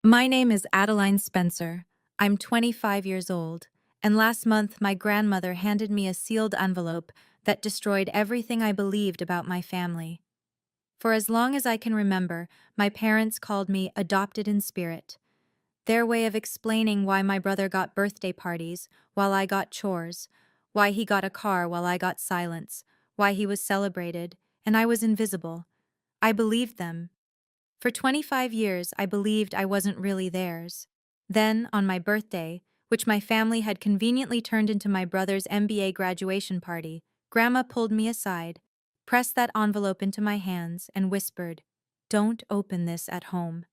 My name is Adeline Spencer. I'm 25 years old, and last month my grandmother handed me a sealed envelope that destroyed everything I believed about my family. For as long as I can remember, my parents called me adopted in spirit. Their way of explaining why my brother got birthday parties while I got chores, why he got a car while I got silence, why he was celebrated and I was invisible. I believed them. For 25 years, I believed I wasn't really theirs. Then, on my birthday, which my family had conveniently turned into my brother's MBA graduation party, Grandma pulled me aside, pressed that envelope into my hands, and whispered, "Don't open this at home."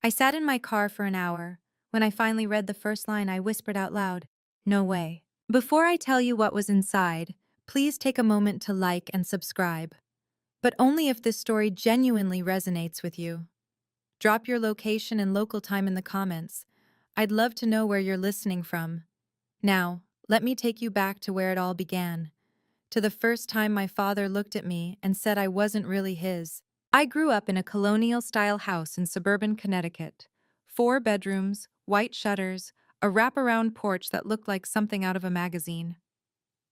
I sat in my car for an hour. When I finally read the first line, I whispered out loud, "No way." Before I tell you what was inside, please take a moment to like and subscribe. But only if this story genuinely resonates with you. Drop your location and local time in the comments. I'd love to know where you're listening from. Now, let me take you back to where it all began. To the first time my father looked at me and said I wasn't really his. I grew up in a colonial-style house in suburban Connecticut. 4 bedrooms, white shutters, a wraparound porch that looked like something out of a magazine.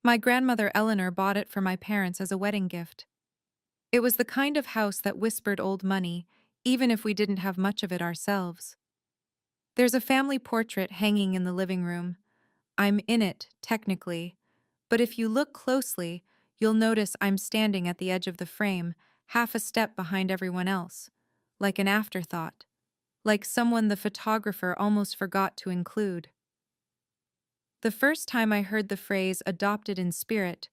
My grandmother Eleanor bought it for my parents as a wedding gift. It was the kind of house that whispered old money, even if we didn't have much of it ourselves. There's a family portrait hanging in the living room. I'm in it, technically, but if you look closely, you'll notice I'm standing at the edge of the frame, half a step behind everyone else, like an afterthought, like someone the photographer almost forgot to include. The first time I heard the phrase adopted in spirit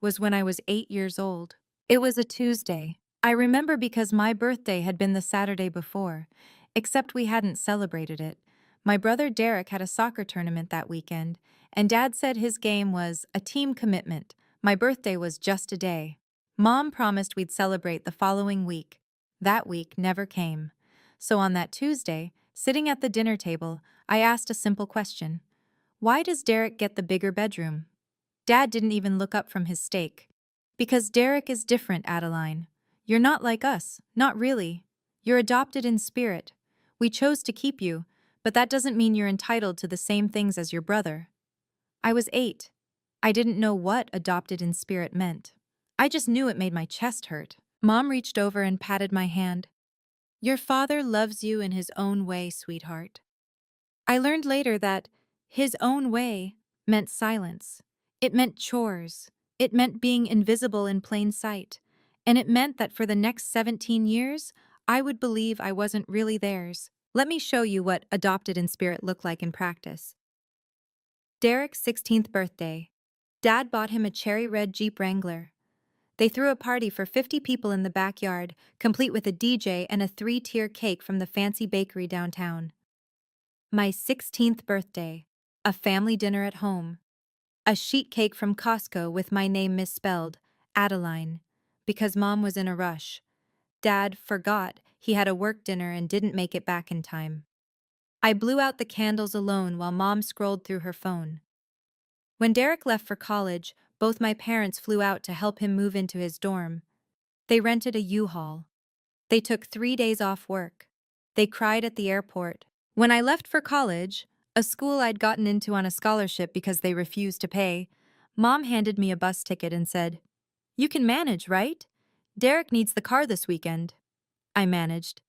was when I was 8 years old. It was a Tuesday. I remember because my birthday had been the Saturday before, except we hadn't celebrated it. My brother Derek had a soccer tournament that weekend, and Dad said his game was a team commitment. My birthday was just a day. Mom promised we'd celebrate the following week. That week never came. So on that Tuesday, sitting at the dinner table, I asked a simple question. Why does Derek get the bigger bedroom? Dad didn't even look up from his steak. Because Derek is different, Adeline. You're not like us, not really. You're adopted in spirit. We chose to keep you, but that doesn't mean you're entitled to the same things as your brother. I was 8. I didn't know what adopted in spirit meant. I just knew it made my chest hurt. Mom reached over and patted my hand. Your father loves you in his own way, sweetheart. I learned later that his own way meant silence. It meant chores. It meant being invisible in plain sight. And it meant that for the next 17 years, I would believe I wasn't really theirs. Let me show you what adopted in spirit looked like in practice. Derek's 16th birthday. Dad bought him a cherry red Jeep Wrangler. They threw a party for 50 people in the backyard, complete with a DJ and a 3-tier cake from the fancy bakery downtown. My 16th birthday. A family dinner at home. A sheet cake from Costco with my name misspelled, Adeline, because Mom was in a rush. Dad forgot he had a work dinner and didn't make it back in time. I blew out the candles alone while Mom scrolled through her phone. When Derek left for college, both my parents flew out to help him move into his dorm. They rented a U-Haul. They took 3 days off work. They cried at the airport. When I left for college, a school I'd gotten into on a scholarship because they refused to pay, Mom handed me a bus ticket and said, "You can manage, right? Derek needs the car this weekend." I managed.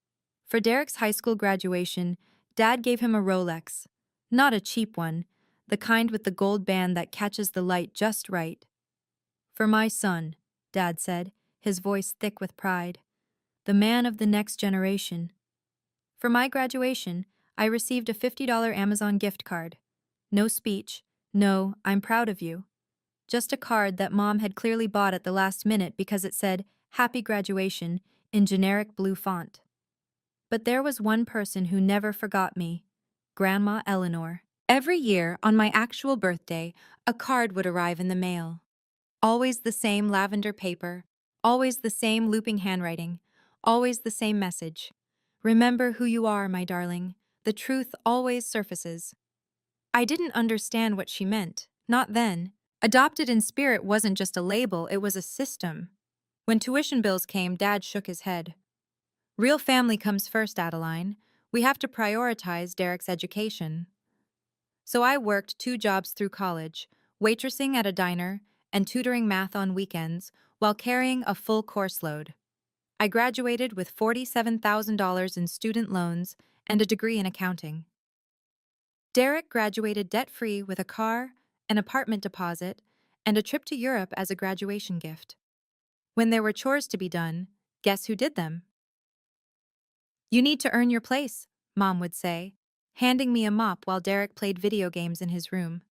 For Derek's high school graduation, Dad gave him a Rolex. Not a cheap one, the kind with the gold band that catches the light just right. "For my son," Dad said, his voice thick with pride. "The man of the next generation." For my graduation, I received a $50 Amazon gift card. No speech, no, "I'm proud of you." Just a card that Mom had clearly bought at the last minute because it said, "Happy Graduation," in generic blue font. But there was one person who never forgot me. Grandma Eleanor. Every year, on my actual birthday, a card would arrive in the mail. Always the same lavender paper, always the same looping handwriting, always the same message. "Remember who you are, my darling. The truth always surfaces." I didn't understand what she meant, not then. Adopted in spirit wasn't just a label, it was a system. When tuition bills came, Dad shook his head. "Real family comes first, Adeline. We have to prioritize Derek's education. So I worked 2 jobs through college, waitressing at a diner and tutoring math on weekends while carrying a full course load. I graduated with $47,000 in student loans and a degree in accounting. Derek graduated debt-free with a car, an apartment deposit, and a trip to Europe as a graduation gift. When there were chores to be done, guess who did them? You need to earn your place, Mom would say, handing me a mop while Derek played video games in his room.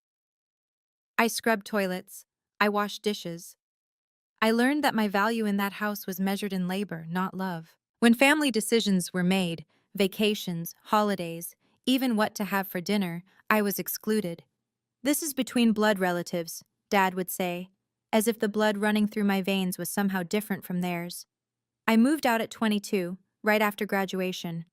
I scrubbed toilets. I washed dishes. I learned that my value in that house was measured in labor, not love. When family decisions were made, vacations, holidays, even what to have for dinner, I was excluded. This is between blood relatives, Dad would say, as if the blood running through my veins was somehow different from theirs. I moved out at 22, right after graduation.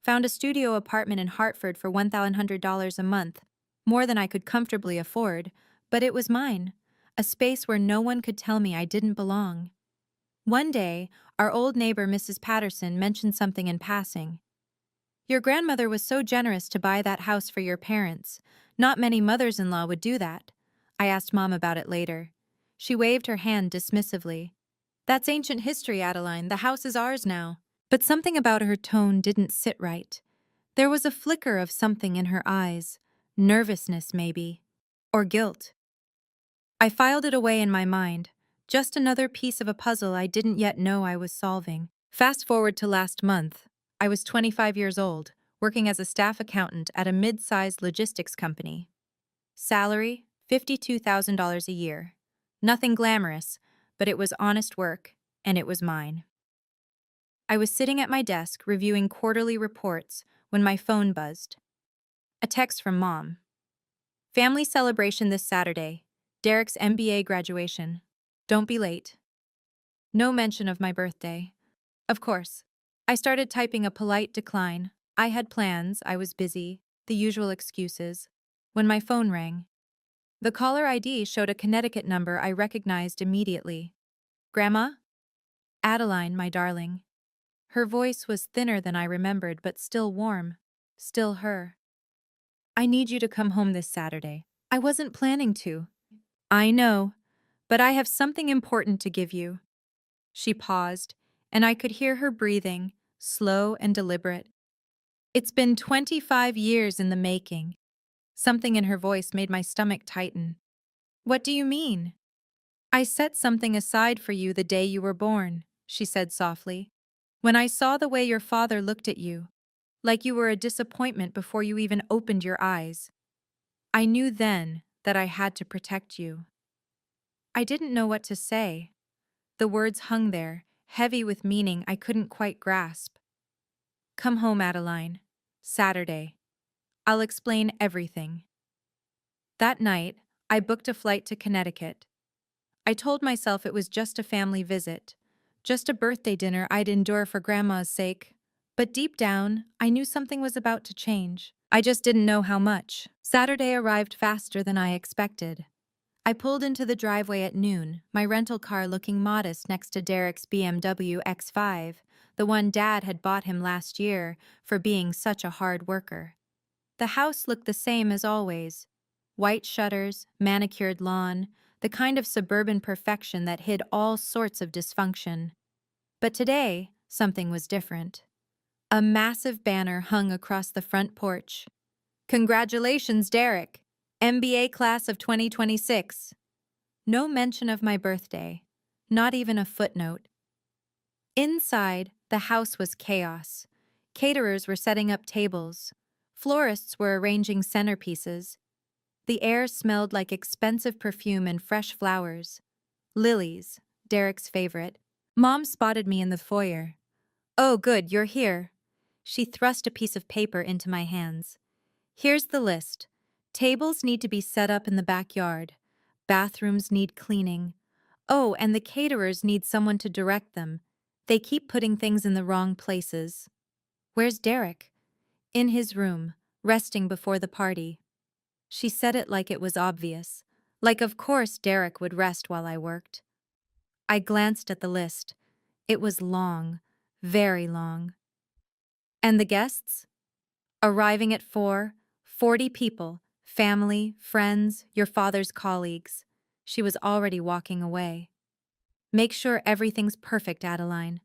Found a studio apartment in Hartford for $1,100 a month, more than I could comfortably afford, but it was mine, a space where no one could tell me I didn't belong. One day, our old neighbor Mrs. Patterson mentioned something in passing. Your grandmother was so generous to buy that house for your parents. Not many mothers-in-law would do that. I asked Mom about it later. She waved her hand dismissively. That's ancient history, Adeline. The house is ours now. But something about her tone didn't sit right. There was a flicker of something in her eyes. Nervousness, maybe. Or guilt. I filed it away in my mind. Just another piece of a puzzle I didn't yet know I was solving. Fast forward to last month. I was 25 years old, working as a staff accountant at a mid-sized logistics company. Salary, $52,000 a year. Nothing glamorous, but it was honest work, and it was mine. I was sitting at my desk reviewing quarterly reports when my phone buzzed. A text from Mom. Family celebration this Saturday. Derek's MBA graduation. Don't be late. No mention of my birthday. Of course. I started typing a polite decline. I had plans, I was busy, the usual excuses. When my phone rang. The caller ID showed a Connecticut number I recognized immediately. Grandma? Adeline, my darling. Her voice was thinner than I remembered, but still warm. Still her. I need you to come home this Saturday. I wasn't planning to. I know, but I have something important to give you. She paused, and I could hear her breathing, slow and deliberate. It's been 25 years in the making. Something in her voice made my stomach tighten. What do you mean? I set something aside for you the day you were born, she said softly. When I saw the way your father looked at you, like you were a disappointment before you even opened your eyes, I knew then that I had to protect you. I didn't know what to say. The words hung there, heavy with meaning I couldn't quite grasp. Come home, Adeline. Saturday. I'll explain everything. That night, I booked a flight to Connecticut. I told myself it was just a family visit, just a birthday dinner I'd endure for Grandma's sake. But deep down, I knew something was about to change. I just didn't know how much. Saturday arrived faster than I expected. I pulled into the driveway at noon, my rental car looking modest next to Derek's BMW X5, the one Dad had bought him last year for being such a hard worker. The house looked the same as always. White shutters, manicured lawn, the kind of suburban perfection that hid all sorts of dysfunction. But today, something was different. A massive banner hung across the front porch. Congratulations, Derek! MBA class of 2026. No mention of my birthday, not even a footnote. Inside, the house was chaos. Caterers were setting up tables. Florists were arranging centerpieces. The air smelled like expensive perfume and fresh flowers. Lilies, Derek's favorite. Mom spotted me in the foyer. Oh, good, you're here. She thrust a piece of paper into my hands. Here's the list. Tables need to be set up in the backyard. Bathrooms need cleaning. Oh, and the caterers need someone to direct them. They keep putting things in the wrong places. Where's Derek? In his room, resting before the party. She said it like it was obvious. Like of course Derek would rest while I worked. I glanced at the list. It was long, very long. And the guests? Arriving at 4, 40 people, family, friends, your father's colleagues. She was already walking away. Make sure everything's perfect, Adeline.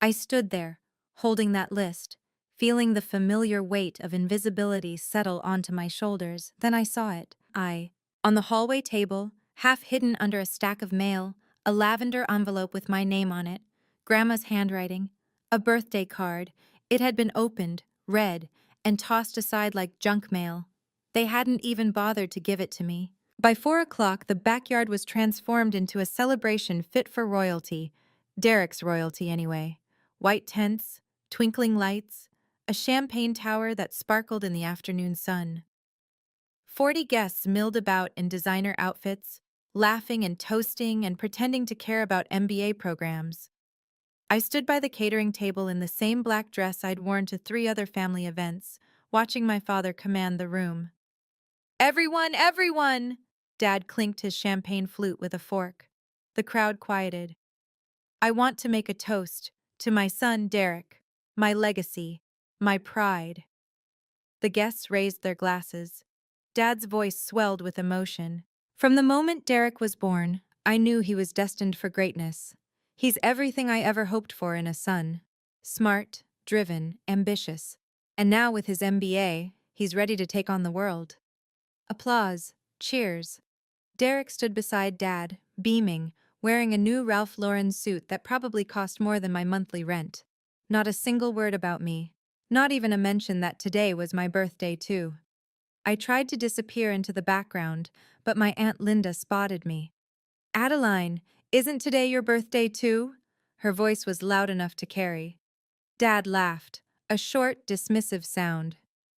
I stood there, holding that list, feeling the familiar weight of invisibility settle onto my shoulders. Then I saw it. On the hallway table, half hidden under a stack of mail, a lavender envelope with my name on it, Grandma's handwriting, a birthday card. It had been opened, read, and tossed aside like junk mail. They hadn't even bothered to give it to me. By 4 o'clock, the backyard was transformed into a celebration fit for royalty. Derek's royalty, anyway. White tents, twinkling lights, a champagne tower that sparkled in the afternoon sun. 40 guests milled about in designer outfits, laughing and toasting and pretending to care about MBA programs. I stood by the catering table in the same black dress I'd worn to 3 other family events, watching my father command the room. Everyone, everyone! Dad clinked his champagne flute with a fork. The crowd quieted. I want to make a toast to my son, Derek, my legacy, my pride. The guests raised their glasses. Dad's voice swelled with emotion. From the moment Derek was born, I knew he was destined for greatness. He's everything I ever hoped for in a son. Smart, driven, ambitious. And now with his MBA, he's ready to take on the world. Applause. Cheers. Derek stood beside Dad, beaming, wearing a new Ralph Lauren suit that probably cost more than my monthly rent. Not a single word about me. Not even a mention that today was my birthday, too. I tried to disappear into the background, but my Aunt Linda spotted me. Adeline, isn't today your birthday, too? Her voice was loud enough to carry. Dad laughed, a short, dismissive sound.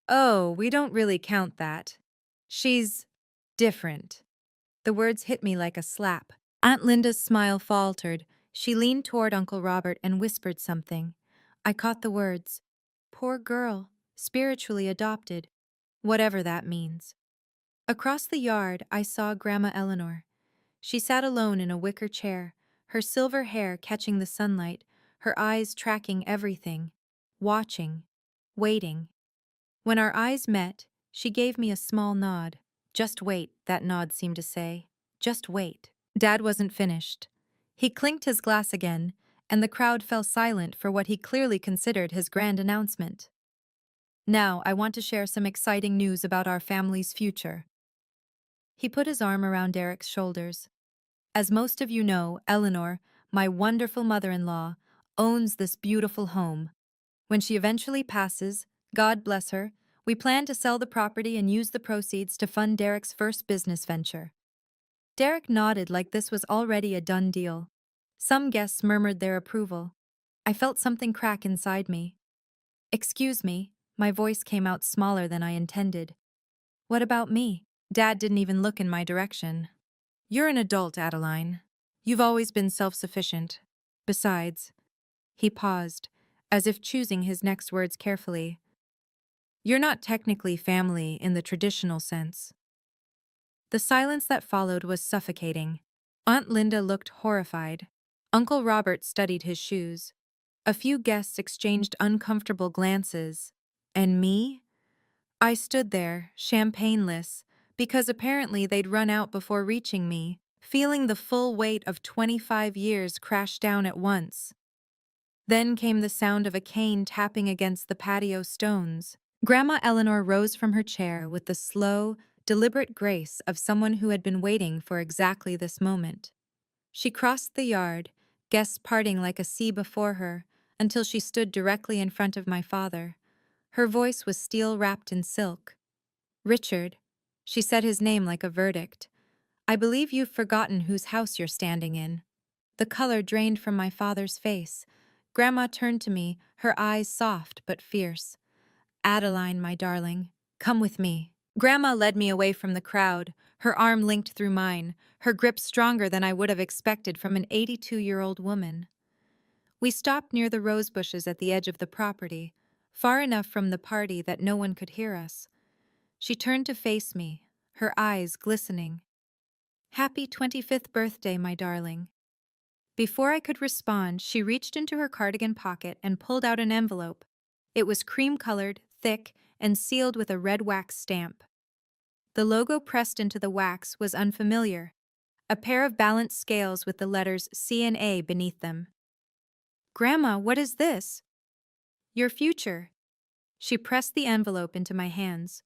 Oh, we don't really count that. She's different. The words hit me like a slap. Aunt Linda's smile faltered. She leaned toward Uncle Robert and whispered something. I caught the words. Poor girl, spiritually adopted, whatever that means. Across the yard, I saw Grandma Eleanor. She sat alone in a wicker chair, her silver hair catching the sunlight, her eyes tracking everything, watching, waiting. When our eyes met, she gave me a small nod. Just wait, that nod seemed to say. Just wait. Dad wasn't finished. He clinked his glass again, and the crowd fell silent for what he clearly considered his grand announcement. Now, I want to share some exciting news about our family's future. He put his arm around Derek's shoulders. As most of you know, Eleanor, my wonderful mother-in-law, owns this beautiful home. When she eventually passes, God bless her, we plan to sell the property and use the proceeds to fund Derek's first business venture. Derek nodded like this was already a done deal. Some guests murmured their approval. I felt something crack inside me. Excuse me, my voice came out smaller than I intended. What about me? Dad didn't even look in my direction. You're an adult, Adeline. You've always been self-sufficient. Besides, he paused, as if choosing his next words carefully. You're not technically family in the traditional sense. The silence that followed was suffocating. Aunt Linda looked horrified. Uncle Robert studied his shoes. A few guests exchanged uncomfortable glances. And me? I stood there, champagneless, because apparently they'd run out before reaching me, feeling the full weight of 25 years crash down at once. Then came the sound of a cane tapping against the patio stones. Grandma Eleanor rose from her chair with the slow, deliberate grace of someone who had been waiting for exactly this moment. She crossed the yard, guests parting like a sea before her, until she stood directly in front of my father. Her voice was steel-wrapped in silk. Richard, she said his name like a verdict. I believe you've forgotten whose house you're standing in. The color drained from my father's face. Grandma turned to me, her eyes soft but fierce. Adeline, my darling, come with me. Grandma led me away from the crowd, her arm linked through mine, her grip stronger than I would have expected from an 82-year-old woman. We stopped near the rose bushes at the edge of the property, far enough from the party that no one could hear us. She turned to face me, her eyes glistening. Happy 25th birthday, my darling. Before I could respond, she reached into her cardigan pocket and pulled out an envelope. It was cream-colored, thick, and sealed with a red wax stamp. The logo pressed into the wax was unfamiliar, a pair of balanced scales with the letters C and A beneath them. "Grandma, what is this?" "Your future." She pressed the envelope into my hands.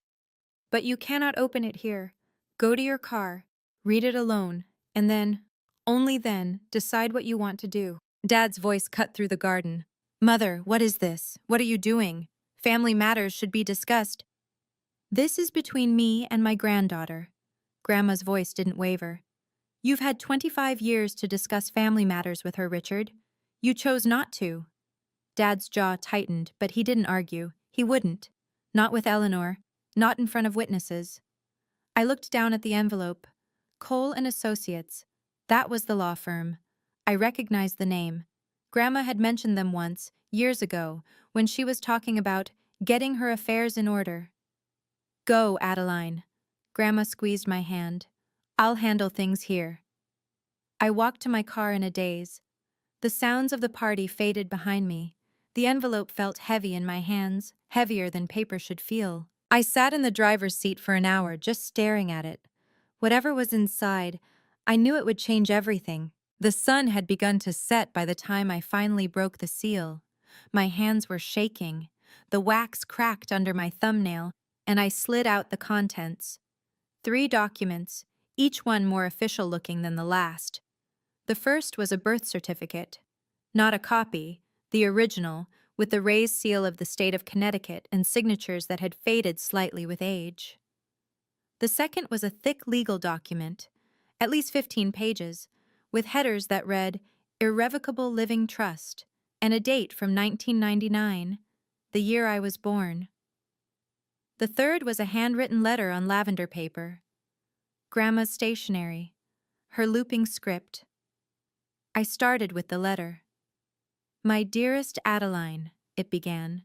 "But you cannot open it here. Go to your car, read it alone, and then, only then, decide what you want to do." Dad's voice cut through the garden. "Mother, what is this? What are you doing? Family matters should be discussed." "This is between me and my granddaughter." Grandma's voice didn't waver. "You've had 25 years to discuss family matters with her, Richard. You chose not to." Dad's jaw tightened, but he didn't argue. He wouldn't. Not with Eleanor. Not in front of witnesses. I looked down at the envelope. Cole and Associates. That was the law firm. I recognized the name. Grandma had mentioned them once, years ago, when she was talking about getting her affairs in order. "Go, Adeline." Grandma squeezed my hand. "I'll handle things here." I walked to my car in a daze. The sounds of the party faded behind me. The envelope felt heavy in my hands, heavier than paper should feel. I sat in the driver's seat for an hour, just staring at it. Whatever was inside, I knew it would change everything. The sun had begun to set by the time I finally broke the seal. My hands were shaking. The wax cracked under my thumbnail, and I slid out the contents. 3 documents, each one more official-looking than the last. The first was a birth certificate. Not a copy, the original, with the raised seal of the state of Connecticut and signatures that had faded slightly with age. The second was a thick legal document, at least 15 pages, with headers that read, "Irrevocable Living Trust," and a date from 1999, the year I was born. The third was a handwritten letter on lavender paper. Grandma's stationery, her looping script. I started with the letter. "My dearest Adeline," it began.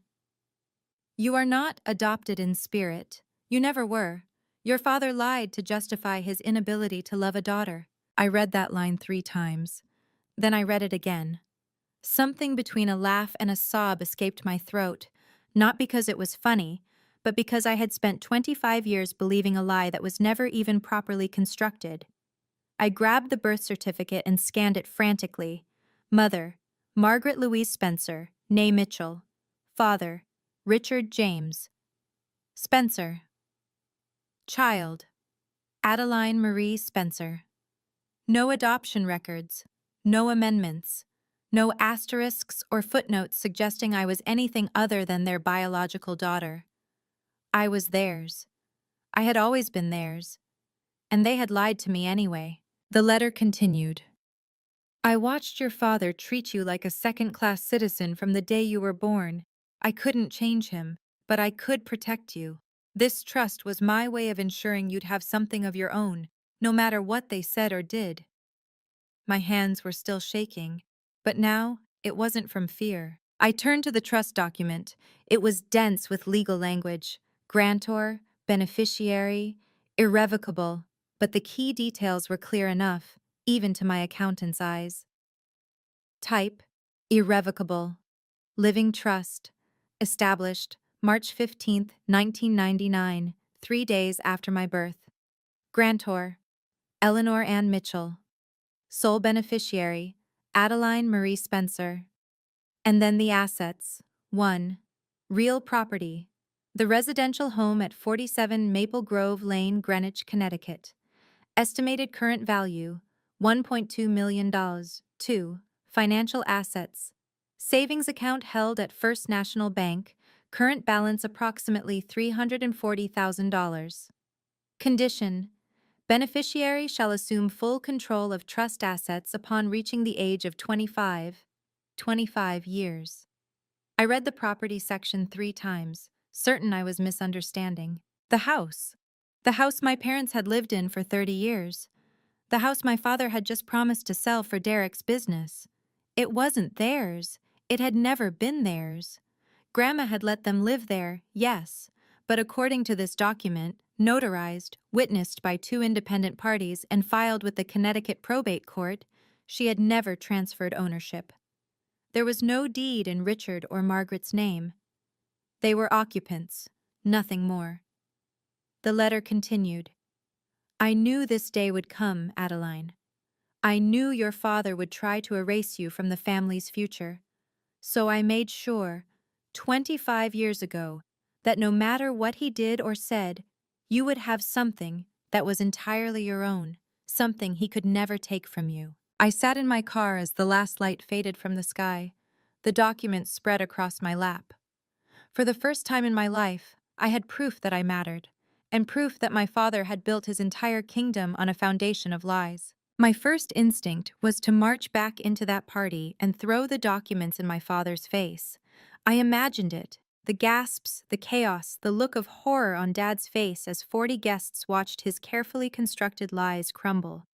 "You are not adopted in spirit. You never were. Your father lied to justify his inability to love a daughter." I read that line 3 times. Then I read it again. Something between a laugh and a sob escaped my throat, not because it was funny, but because I had spent 25 years believing a lie that was never even properly constructed. I grabbed the birth certificate and scanned it frantically. Mother, Margaret Louise Spencer, née Mitchell. Father, Richard James. Spencer. Child, Adeline Marie Spencer. No adoption records, no amendments, no asterisks or footnotes suggesting I was anything other than their biological daughter. I was theirs. I had always been theirs. And they had lied to me anyway. The letter continued. "I watched your father treat you like a second-class citizen from the day you were born. I couldn't change him, but I could protect you. This trust was my way of ensuring you'd have something of your own, no matter what they said or did." My hands were still shaking, but now it wasn't from fear. I turned to the trust document. It was dense with legal language: grantor, beneficiary, irrevocable, but the key details were clear enough, even to my accountant's eyes. Type: irrevocable. Living trust. Established March 15, 1999, 3 days after my birth. Grantor: Eleanor Ann Mitchell. Sole beneficiary: Adeline Marie Spencer. And then the assets. 1. Real property. The residential home at 47 Maple Grove Lane, Greenwich, Connecticut. Estimated current value, $1.2 million. 2. Financial assets. Savings account held at First National Bank, current balance approximately $340,000. Condition: beneficiary shall assume full control of trust assets upon reaching the age of 25 years. I read the property section 3 times, certain I was misunderstanding. The house my parents had lived in for 30 years. The house my father had just promised to sell for Derek's business. It wasn't theirs. It had never been theirs. Grandma had let them live there, yes, but according to this document, notarized, witnessed by 2 independent parties, and filed with the Connecticut Probate Court, she had never transferred ownership. There was no deed in Richard or Margaret's name. They were occupants, Nothing more. The letter continued. I knew this day would come, Adeline. I knew your father would try to erase you from the family's future. So I made sure, 25 years ago, that no matter what he did or said, you would have something that was entirely your own, something he could never take from you. I sat in my car as the last light faded from the sky. The documents spread across my lap. For the first time in my life, I had proof that I mattered, and proof that my father had built his entire kingdom on a foundation of lies. My first instinct was to march back into that party and throw the documents in my father's face. I imagined it, the gasps, the chaos, the look of horror on Dad's face as 40 guests watched his carefully constructed lies crumble.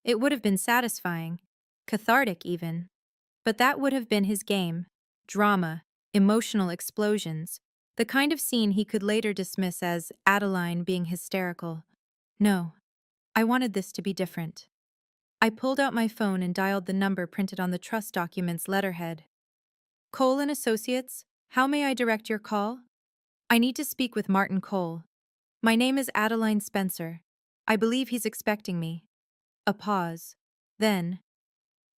It would have been satisfying, cathartic even. But that would have been his game: drama, emotional explosions, the kind of scene he could later dismiss as Adeline being hysterical. No, I wanted this to be different. I pulled out my phone and dialed the number printed on the trust document's letterhead. Cole and Associates, how may I direct your call? I need to speak with Martin Cole. My name is Adeline Spencer. I believe he's expecting me. A pause. Then,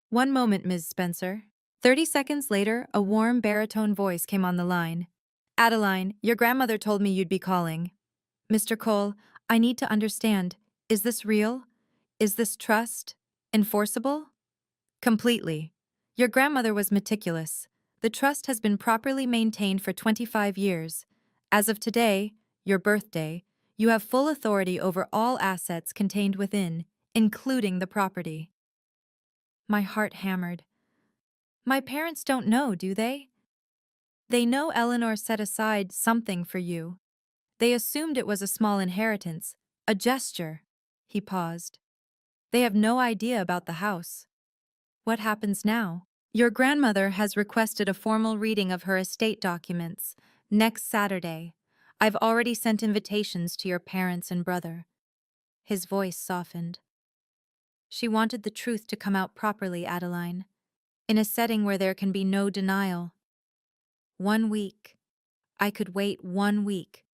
one moment, Ms. Spencer. 30 seconds later, a warm baritone voice came on the line. Adeline, your grandmother told me you'd be calling. Mr. Cole, I need to understand. Is this real? Is this trust enforceable? Completely. Your grandmother was meticulous. The trust has been properly maintained for 25 years. As of today, your birthday, you have full authority over all assets contained within, including the property. My heart hammered. My parents don't know, do they? They know Eleanor set aside something for you. They assumed it was a small inheritance, a gesture. He paused. They have no idea about the house. What happens now? Your grandmother has requested a formal reading of her estate documents next Saturday. I've already sent invitations to your parents and brother. His voice softened. She wanted the truth to come out properly, Adeline, in a setting where there can be no denial. 1 week. I could wait 1 week.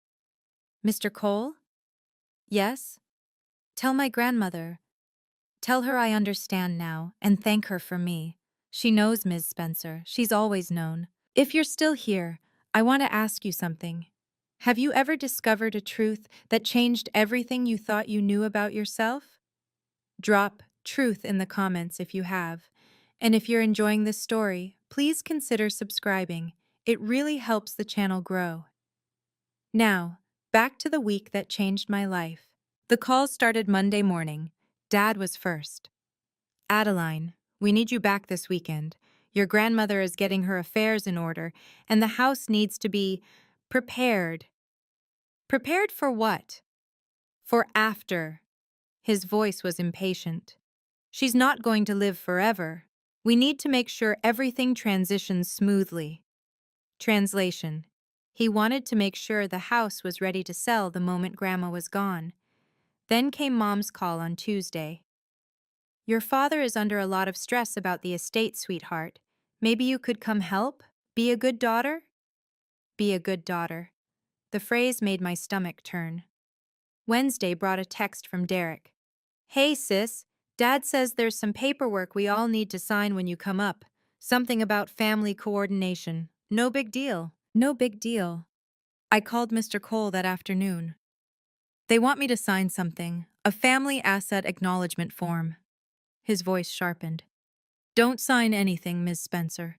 Mr. Cole? Yes? Tell my grandmother. Tell her I understand now, and thank her for me. She knows, Ms. Spencer. She's always known. If you're still here, I want to ask you something. Have you ever discovered a truth that changed everything you thought you knew about yourself? Drop truth in the comments if you have. And if you're enjoying this story, please consider subscribing. It really helps the channel grow. Now, back to the week that changed my life. The call started Monday morning. Dad was first. Adeline, we need you back this weekend. Your grandmother is getting her affairs in order, and the house needs to be prepared. Prepared for what? For after. His voice was impatient. She's not going to live forever. We need to make sure everything transitions smoothly. Translation. He wanted to make sure the house was ready to sell the moment Grandma was gone. Then came Mom's call on Tuesday. Your father is under a lot of stress about the estate, sweetheart. Maybe you could come help? Be a good daughter? Be a good daughter. The phrase made my stomach turn. Wednesday brought a text from Derek. Hey sis, Dad says there's some paperwork we all need to sign when you come up. Something about family coordination. No big deal. No big deal. I called Mr. Cole that afternoon. They want me to sign something, a family asset acknowledgement form. His voice sharpened. Don't sign anything, Ms. Spencer.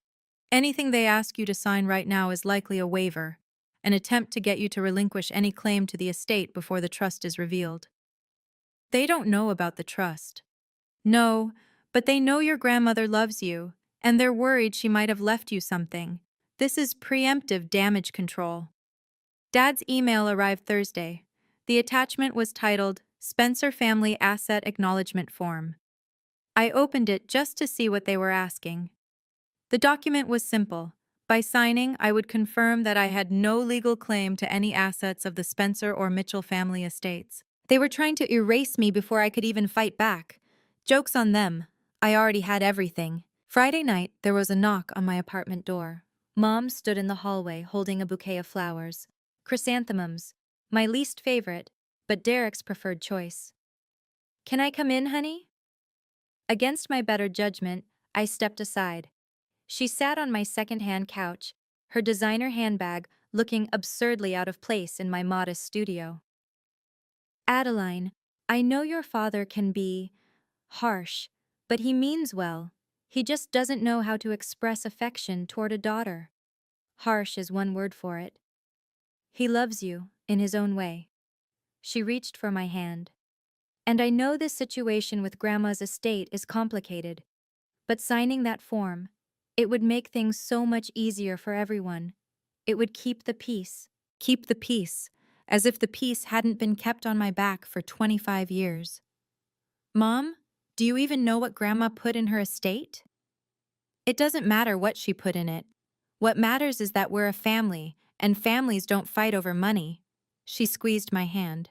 Anything they ask you to sign right now is likely a waiver, an attempt to get you to relinquish any claim to the estate before the trust is revealed. They don't know about the trust. No, but they know your grandmother loves you, and they're worried she might have left you something. This is preemptive damage control. Dad's email arrived Thursday. The attachment was titled Spencer Family Asset Acknowledgement Form. I opened it just to see what they were asking. The document was simple. By signing, I would confirm that I had no legal claim to any assets of the Spencer or Mitchell family estates. They were trying to erase me before I could even fight back. Joke's on them. I already had everything. Friday night, there was a knock on my apartment door. Mom stood in the hallway holding a bouquet of flowers. Chrysanthemums, my least favorite, but Derek's preferred choice. Can I come in, honey? Against my better judgment, I stepped aside. She sat on my second-hand couch, her designer handbag looking absurdly out of place in my modest studio. Adeline, I know your father can be harsh, but he means well. He just doesn't know how to express affection toward a daughter. Harsh is one word for it. He loves you, in his own way. She reached for my hand. And I know this situation with Grandma's estate is complicated, but signing that form, it would make things so much easier for everyone. It would keep the peace. Keep the peace, as if the peace hadn't been kept on my back for 25 years. Mom, do you even know what Grandma put in her estate? It doesn't matter what she put in it. What matters is that we're a family, and families don't fight over money. She squeezed my hand.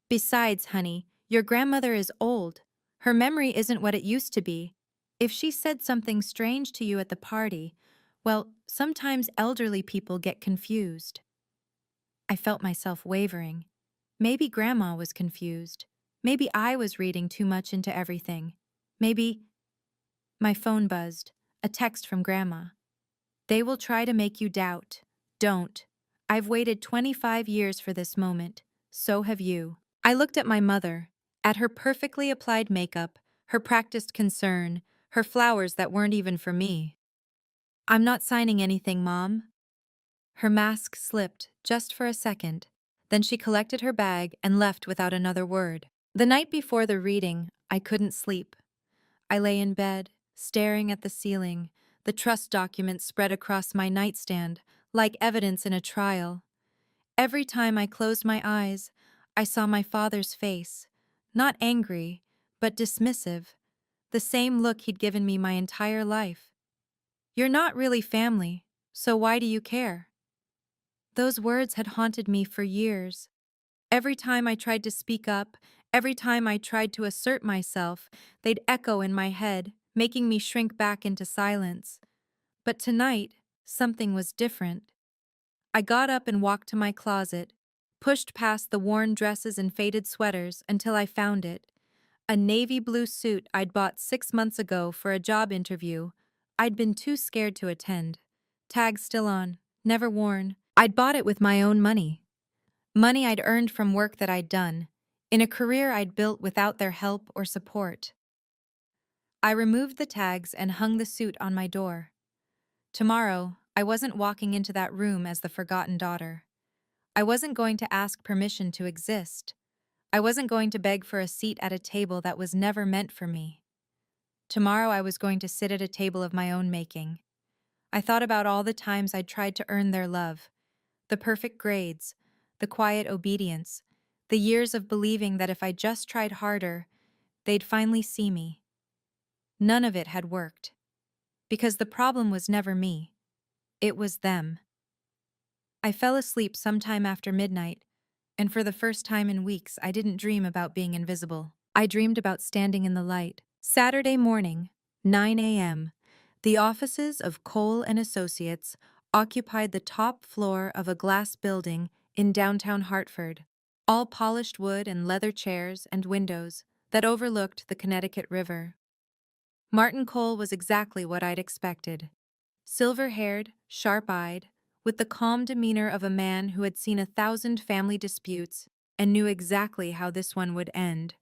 Besides, honey, your grandmother is old. Her memory isn't what it used to be. If she said something strange to you at the party, well, sometimes elderly people get confused. I felt myself wavering. Maybe Grandma was confused. Maybe I was reading too much into everything. Maybe... My phone buzzed. A text from Grandma. They will try to make you doubt. Don't. I've waited 25 years for this moment. So have you. I looked at my mother, at her perfectly applied makeup, her practiced concern, her flowers that weren't even for me. I'm not signing anything, Mom. Her mask slipped just for a second. Then she collected her bag and left without another word. The night before the reading, I couldn't sleep. I lay in bed, staring at the ceiling, the trust documents spread across my nightstand, like evidence in a trial. Every time I closed my eyes, I saw my father's face, not angry, but dismissive, the same look he'd given me my entire life. You're not really family, so why do you care? Those words had haunted me for years. Every time I tried to speak up, every time I tried to assert myself, they'd echo in my head, making me shrink back into silence. But tonight, something was different. I got up and walked to my closet, pushed past the worn dresses and faded sweaters until I found it. A navy blue suit I'd bought 6 months ago for a job interview. I'd been too scared to attend. Tag still on, never worn. I'd bought it with my own money. Money I'd earned from work that I'd done, in a career I'd built without their help or support. I removed the tags and hung the suit on my door. Tomorrow, I wasn't walking into that room as the forgotten daughter. I wasn't going to ask permission to exist. I wasn't going to beg for a seat at a table that was never meant for me. Tomorrow I was going to sit at a table of my own making. I thought about all the times I'd tried to earn their love, the perfect grades, the quiet obedience, the years of believing that if I just tried harder, they'd finally see me. None of it had worked. Because the problem was never me. It was them. I fell asleep sometime after midnight, and for the first time in weeks I didn't dream about being invisible. I dreamed about standing in the light. Saturday morning, 9 a.m., the offices of Cole and Associates occupied the top floor of a glass building in downtown Hartford, all polished wood and leather chairs and windows that overlooked the Connecticut River. Martin Cole was exactly what I'd expected. Silver-haired, sharp-eyed, with the calm demeanor of a man who had seen 1,000 family disputes and knew exactly how this one would end.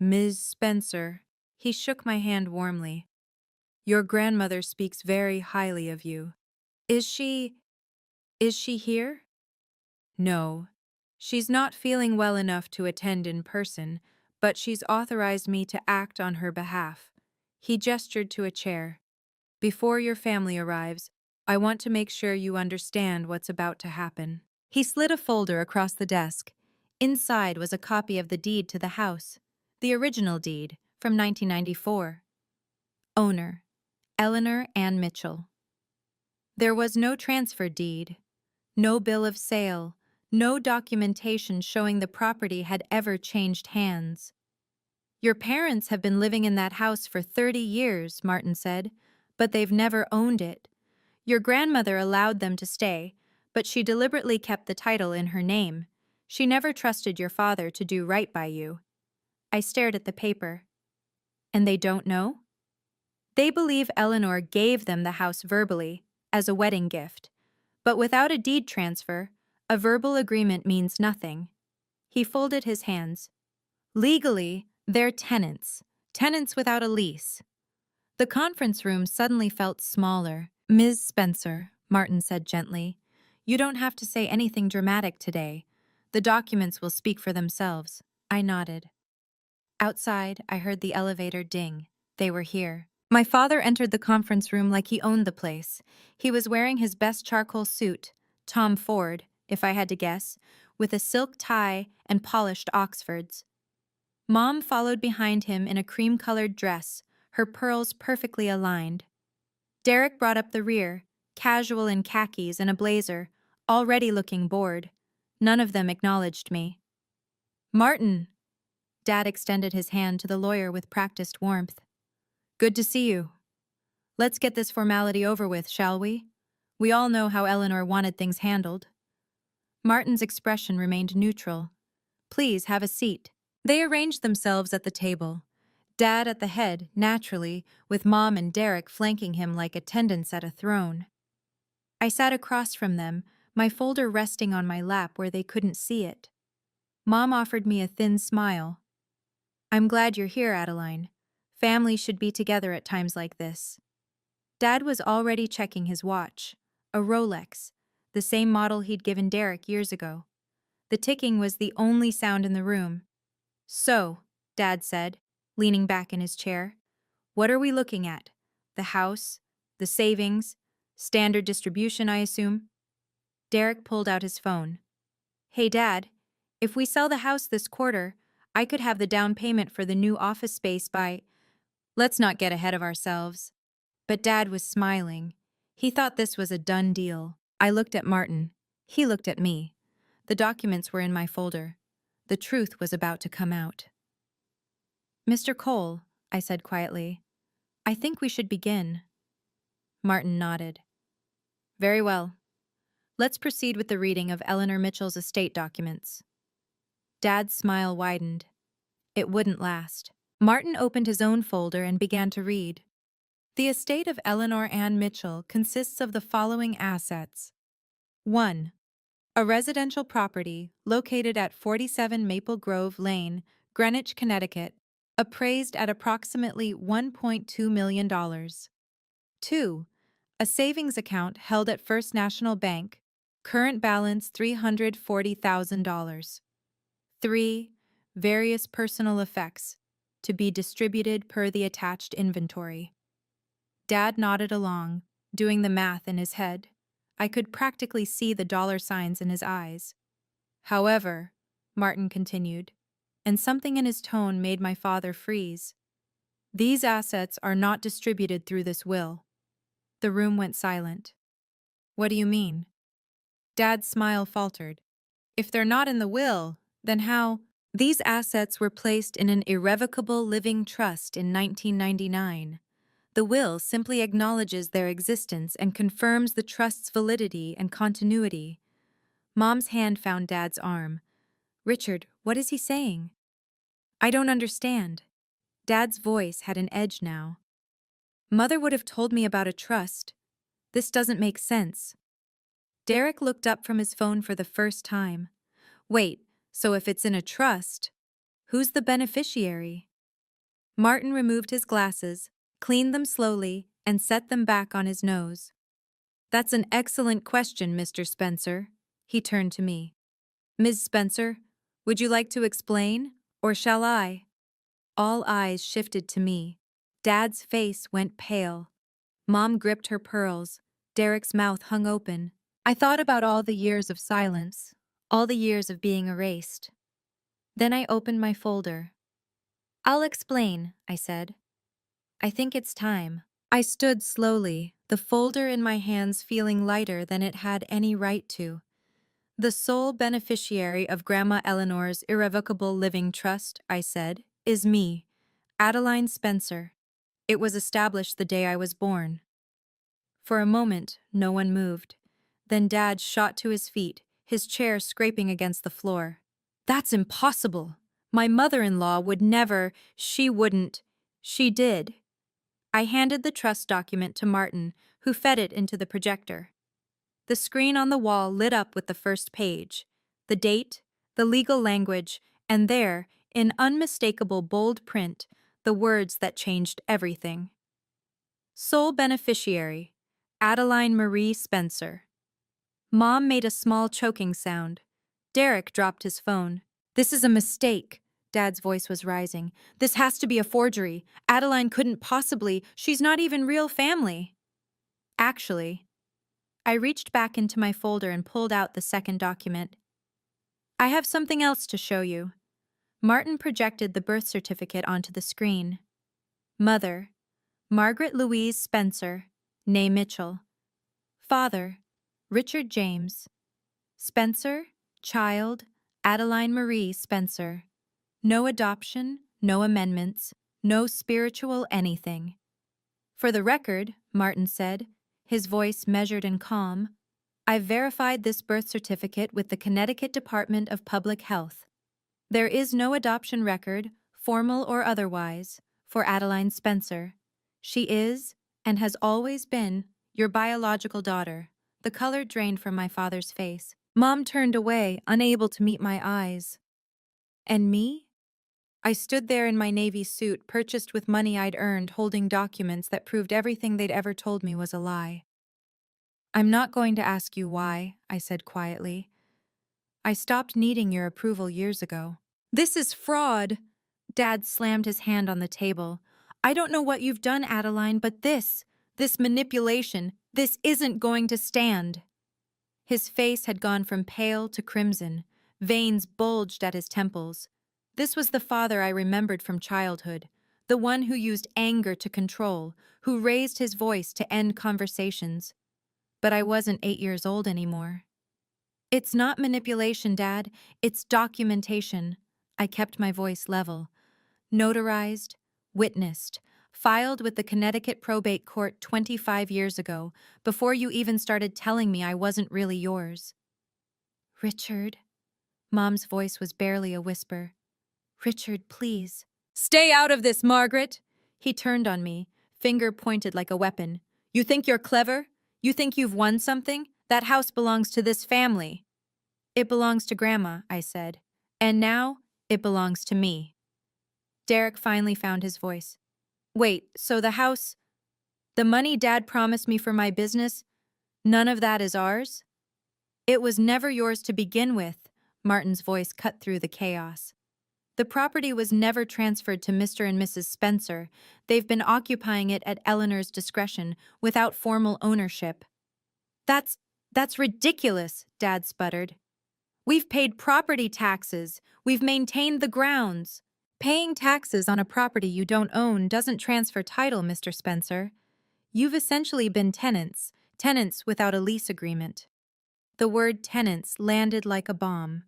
Ms. Spencer, he shook my hand warmly. Your grandmother speaks very highly of you. Is she here? No. She's not feeling well enough to attend in person, but she's authorized me to act on her behalf. He gestured to a chair. Before your family arrives, I want to make sure you understand what's about to happen. He slid a folder across the desk. Inside was a copy of the deed to the house, the original deed from 1994. Owner, Eleanor Ann Mitchell. There was no transfer deed, no bill of sale, no documentation showing the property had ever changed hands. Your parents have been living in that house for 30 years, Martin said, but they've never owned it. Your grandmother allowed them to stay, But she deliberately kept the title in her name. She never trusted your father to do right by you. I stared at the paper. And they don't know? They believe Eleanor gave them the house verbally, as a wedding gift. But without a deed transfer, a verbal agreement means nothing. He folded his hands. Legally, they're tenants. Tenants without a lease. The conference room suddenly felt smaller. Ms. Spencer, Martin said gently, you don't have to say anything dramatic today. The documents will speak for themselves. I nodded. Outside, I heard the elevator ding. They were here. My father entered the conference room like he owned the place. He was wearing his best charcoal suit, Tom Ford, if I had to guess, with a silk tie and polished Oxfords. Mom followed behind him in a cream-colored dress, her pearls perfectly aligned. Derek brought up the rear, casual in khakis and a blazer, already looking bored. None of them acknowledged me. Martin! Dad extended his hand to the lawyer with practiced warmth. Good to see you. Let's get this formality over with, shall we? We all know how Eleanor wanted things handled. Martin's expression remained neutral. Please have a seat. They arranged themselves at the table. Dad at the head, naturally, with Mom and Derek flanking him like attendants at a throne. I sat across from them, my folder resting on my lap where they couldn't see it. Mom offered me a thin smile. I'm glad you're here, Adeline. Families should be together at times like this. Dad was already checking his watch, a Rolex, the same model he'd given Derek years ago. The ticking was the only sound in the room. So, Dad said, leaning back in his chair, what are we looking at? The house? The savings? Standard distribution, I assume? Derek pulled out his phone. Hey, Dad, if we sell the house this quarter, I could have the down payment for the new office space by... Let's not get ahead of ourselves. But Dad was smiling. He thought this was a done deal. I looked at Martin. He looked at me. The documents were in my folder. The truth was about to come out. Mr. Cole, I said quietly, I think we should begin. Martin nodded. Very well. Let's proceed with the reading of Eleanor Mitchell's estate documents. Dad's smile widened. It wouldn't last. Martin opened his own folder and began to read. The estate of Eleanor Ann Mitchell consists of the following assets. 1. A residential property located at 47 Maple Grove Lane, Greenwich, Connecticut, appraised at approximately $1.2 million. 2. A savings account held at First National Bank, current balance $340,000. 3. Various personal effects, to be distributed per the attached inventory. Dad nodded along, doing the math in his head. I could practically see the dollar signs in his eyes. However, Martin continued, and something in his tone made my father freeze. These assets are not distributed through this will. The room went silent. What do you mean? Dad's smile faltered. If they're not in the will, then how? These assets were placed in an irrevocable living trust in 1999. The will simply acknowledges their existence and confirms the trust's validity and continuity. Mom's hand found Dad's arm. Richard, what is he saying? I don't understand. Dad's voice had an edge now. Mother would have told me about a trust. This doesn't make sense. Derek looked up from his phone for the first time. Wait, so if it's in a trust, who's the beneficiary? Martin removed his glasses, cleaned them slowly, and set them back on his nose. That's an excellent question, Mr. Spencer. He turned to me. Ms. Spencer, would you like to explain, or shall I? All eyes shifted to me. Dad's face went pale. Mom gripped her pearls. Derek's mouth hung open. I thought about all the years of silence, all the years of being erased. Then I opened my folder. I'll explain, I said. I think it's time. I stood slowly, the folder in my hands feeling lighter than it had any right to. The sole beneficiary of Grandma Eleanor's irrevocable living trust, I said, is me, Adeline Spencer. It was established the day I was born. For a moment, no one moved. Then Dad shot to his feet, his chair scraping against the floor. That's impossible. My mother-in-law would never, she wouldn't. She did. I handed the trust document to Martin, who fed it into the projector. The screen on the wall lit up with the first page, the date, the legal language, and there, in unmistakable bold print, the words that changed everything. Sole beneficiary, Adeline Marie Spencer. Mom made a small choking sound. Derek dropped his phone. This is a mistake. Dad's voice was rising. This has to be a forgery. Adeline couldn't possibly. She's not even real family. Actually, I reached back into my folder and pulled out the second document. I have something else to show you. Martin projected the birth certificate onto the screen. Mother, Margaret Louise Spencer, née Mitchell. Father, Richard James. Spencer, child, Adeline Marie Spencer. No adoption, no amendments, no spiritual anything. For the record, Martin said, his voice measured and calm, I've verified this birth certificate with the Connecticut Department of Public Health. There is no adoption record, formal or otherwise, for Adeline Spencer. She is, and has always been, your biological daughter. The color drained from my father's face. Mom turned away, unable to meet my eyes. And me? I stood there in my Navy suit, purchased with money I'd earned, holding documents that proved everything they'd ever told me was a lie. I'm not going to ask you why, I said quietly. I stopped needing your approval years ago. This is fraud. Dad slammed his hand on the table. I don't know what you've done, Adeline, but this manipulation, this isn't going to stand. His face had gone from pale to crimson. Veins bulged at his temples. This was the father I remembered from childhood, the one who used anger to control, who raised his voice to end conversations. But I wasn't 8 years old anymore. It's not manipulation, Dad. It's documentation. I kept my voice level. Notarized, witnessed, filed with the Connecticut probate court 25 years ago, before you even started telling me I wasn't really yours. Richard. Mom's voice was barely a whisper. Richard, please. Stay out of this, Margaret! He turned on me, finger pointed like a weapon. You think you're clever? You think you've won something? That house belongs to this family. It belongs to Grandma, I said. And now, it belongs to me. Derek finally found his voice. Wait, so the house, the money Dad promised me for my business, none of that is ours? It was never yours to begin with, Martin's voice cut through the chaos. The property was never transferred to Mr. and Mrs. Spencer. They've been occupying it at Eleanor's discretion, without formal ownership. That's ridiculous, Dad sputtered. We've paid property taxes. We've maintained the grounds. Paying taxes on a property you don't own doesn't transfer title, Mr. Spencer. You've essentially been tenants without a lease agreement. The word tenants landed like a bomb.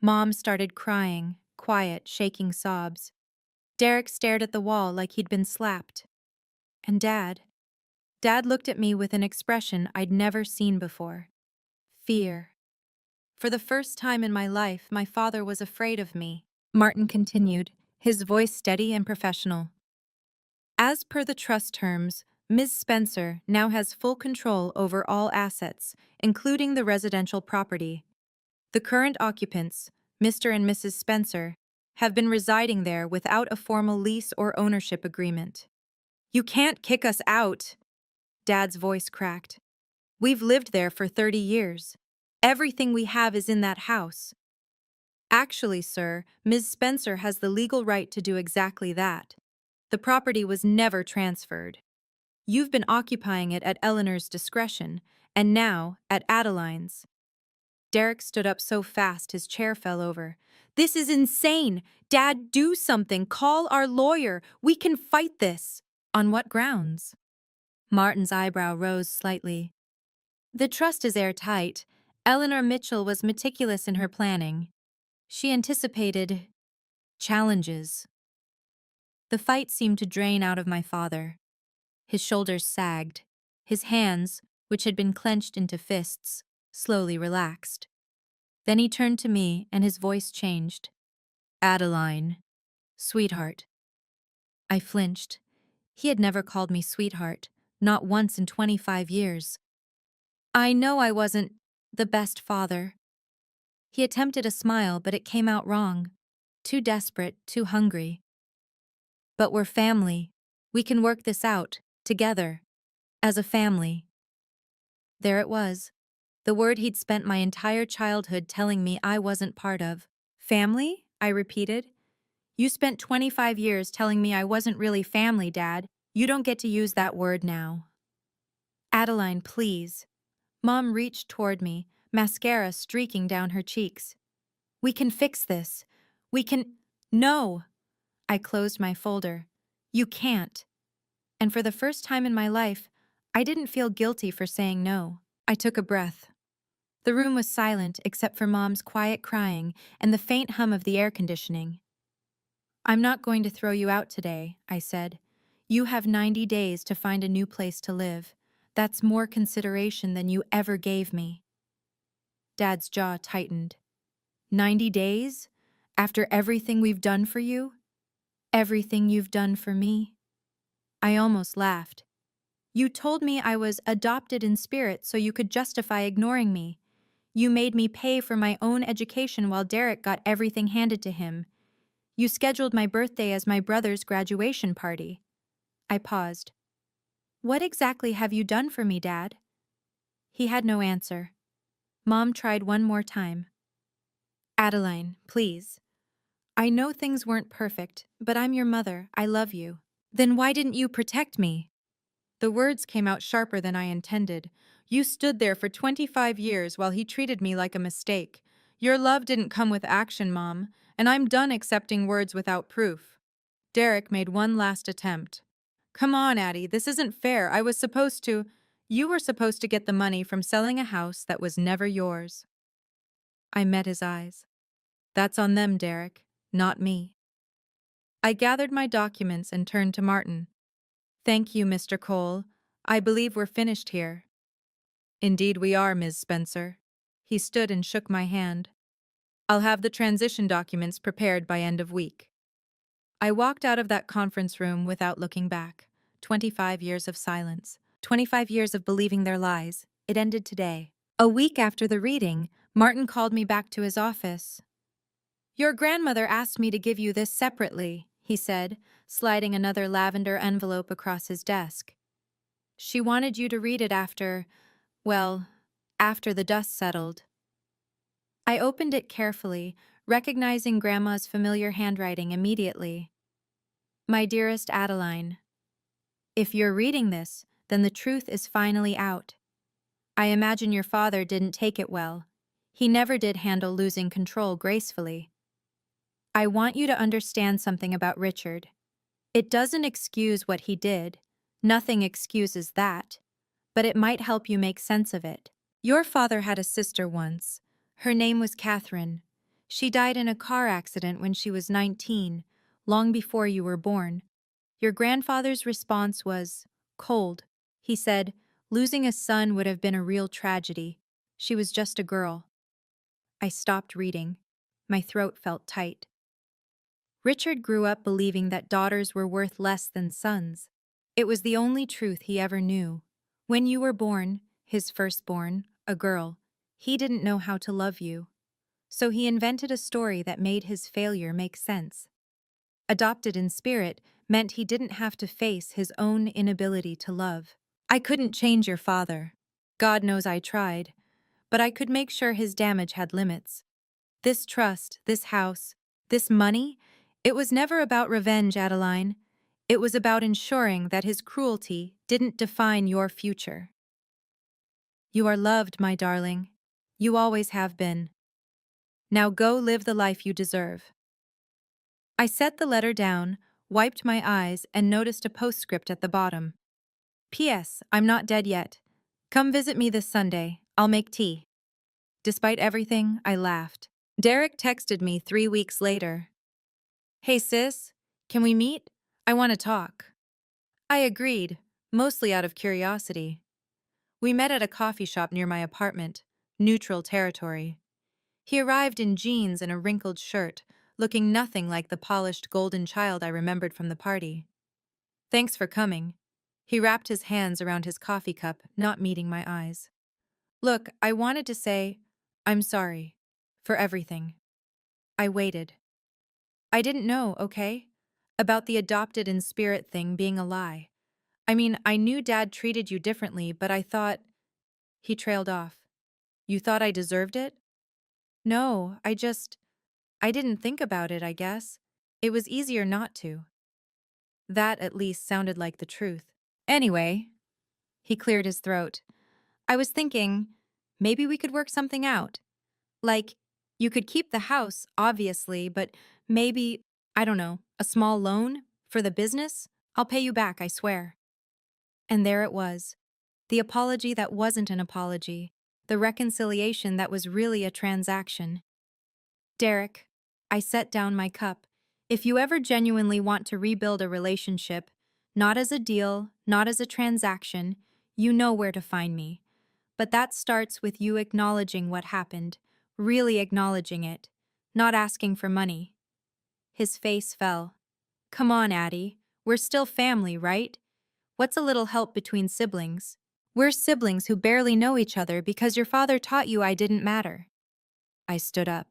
Mom started crying, quiet, shaking sobs. Derek stared at the wall like he'd been slapped. And Dad looked at me with an expression I'd never seen before. Fear. For the first time in my life, my father was afraid of me. Martin continued, his voice steady and professional. As per the trust terms, Ms. Spencer now has full control over all assets, including the residential property. The current occupants, Mr. and Mrs. Spencer, have been residing there without a formal lease or ownership agreement. You can't kick us out, Dad's voice cracked. We've lived there for 30 years. Everything we have is in that house. Actually, sir, Ms. Spencer has the legal right to do exactly that. The property was never transferred. You've been occupying it at Eleanor's discretion, and now at Adeline's. Derek stood up so fast his chair fell over. This is insane! Dad, do something! Call our lawyer! We can fight this! On what grounds? Martin's eyebrow rose slightly. The trust is airtight. Eleanor Mitchell was meticulous in her planning. She anticipated challenges. The fight seemed to drain out of my father. His shoulders sagged. His hands, which had been clenched into fists, slowly relaxed. Then he turned to me and his voice changed. Adeline. Sweetheart. I flinched. He had never called me sweetheart, not once in 25 years. I know I wasn't the best father. He attempted a smile, but it came out wrong. Too desperate, too hungry. But we're family. We can work this out, together, as a family. There it was. The word he'd spent my entire childhood telling me I wasn't part of. Family? I repeated. You spent 25 years telling me I wasn't really family, Dad. You don't get to use that word now. Adeline, please. Mom reached toward me, mascara streaking down her cheeks. We can fix this. We can— No! I closed my folder. You can't. And for the first time in my life, I didn't feel guilty for saying no. I took a breath. The room was silent except for Mom's quiet crying and the faint hum of the air conditioning. I'm not going to throw you out today, I said. You have 90 days to find a new place to live. That's more consideration than you ever gave me. Dad's jaw tightened. 90 days? After everything we've done for you? Everything you've done for me? I almost laughed. You told me I was adopted in spirit so you could justify ignoring me. You made me pay for my own education while Derek got everything handed to him. You scheduled my birthday as my brother's graduation party. I paused. What exactly have you done for me, Dad? He had no answer. Mom tried one more time. Adeline, please. I know things weren't perfect, but I'm your mother. I love you. Then why didn't you protect me? The words came out sharper than I intended. You stood there for 25 years while he treated me like a mistake. Your love didn't come with action, Mom, and I'm done accepting words without proof. Derek made one last attempt. Come on, Addie, this isn't fair. You were supposed to get the money from selling a house that was never yours. I met his eyes. That's on them, Derek, not me. I gathered my documents and turned to Martin. Thank you, Mr. Cole. I believe we're finished here. Indeed we are, Ms. Spencer. He stood and shook my hand. I'll have the transition documents prepared by end of week. I walked out of that conference room without looking back. 25 years of silence. 25 years of believing their lies. It ended today. A week after the reading, Martin called me back to his office. Your grandmother asked me to give you this separately, he said, sliding another lavender envelope across his desk. She wanted you to read it after the dust settled. I opened it carefully, recognizing Grandma's familiar handwriting immediately. My dearest Adeline, if you're reading this, then the truth is finally out. I imagine your father didn't take it well. He never did handle losing control gracefully. I want you to understand something about Richard. It doesn't excuse what he did. Nothing excuses that. But it might help you make sense of it. Your father had a sister once. Her name was Catherine. She died in a car accident when she was 19, long before you were born. Your grandfather's response was cold. He said, losing a son would have been a real tragedy. She was just a girl. I stopped reading. My throat felt tight. Richard grew up believing that daughters were worth less than sons. It was the only truth he ever knew. When you were born, his firstborn, a girl, he didn't know how to love you. So he invented a story that made his failure make sense. Adopted in spirit meant he didn't have to face his own inability to love. I couldn't change your father. God knows I tried. But I could make sure his damage had limits. This trust, this house, this money, it was never about revenge, Adeline. It was about ensuring that his cruelty didn't define your future. You are loved, my darling. You always have been. Now go live the life you deserve. I set the letter down, wiped my eyes, and noticed a postscript at the bottom. P.S. I'm not dead yet. Come visit me this Sunday. I'll make tea. Despite everything, I laughed. Derek texted me 3 weeks later. Hey sis, can we meet? I want to talk. I agreed, mostly out of curiosity. We met at a coffee shop near my apartment, neutral territory. He arrived in jeans and a wrinkled shirt, looking nothing like the polished golden child I remembered from the party. Thanks for coming. He wrapped his hands around his coffee cup, not meeting my eyes. Look, I wanted to say, I'm sorry. For everything. I waited. I didn't know, okay? About the adopted in spirit thing being a lie. I mean, I knew Dad treated you differently, but I thought. He trailed off. You thought I deserved it? No, I didn't think about it, I guess. It was easier not to. That at least sounded like the truth. Anyway, he cleared his throat. I was thinking, maybe we could work something out. Like, you could keep the house, obviously, but maybe, I don't know, a small loan for the business? I'll pay you back, I swear. And there it was. The apology that wasn't an apology. The reconciliation that was really a transaction. Derek, I set down my cup. If you ever genuinely want to rebuild a relationship, not as a deal, not as a transaction, you know where to find me. But that starts with you acknowledging what happened, really acknowledging it, not asking for money. His face fell. Come on, Addie. We're still family, right? What's a little help between siblings? We're siblings who barely know each other because your father taught you I didn't matter. I stood up.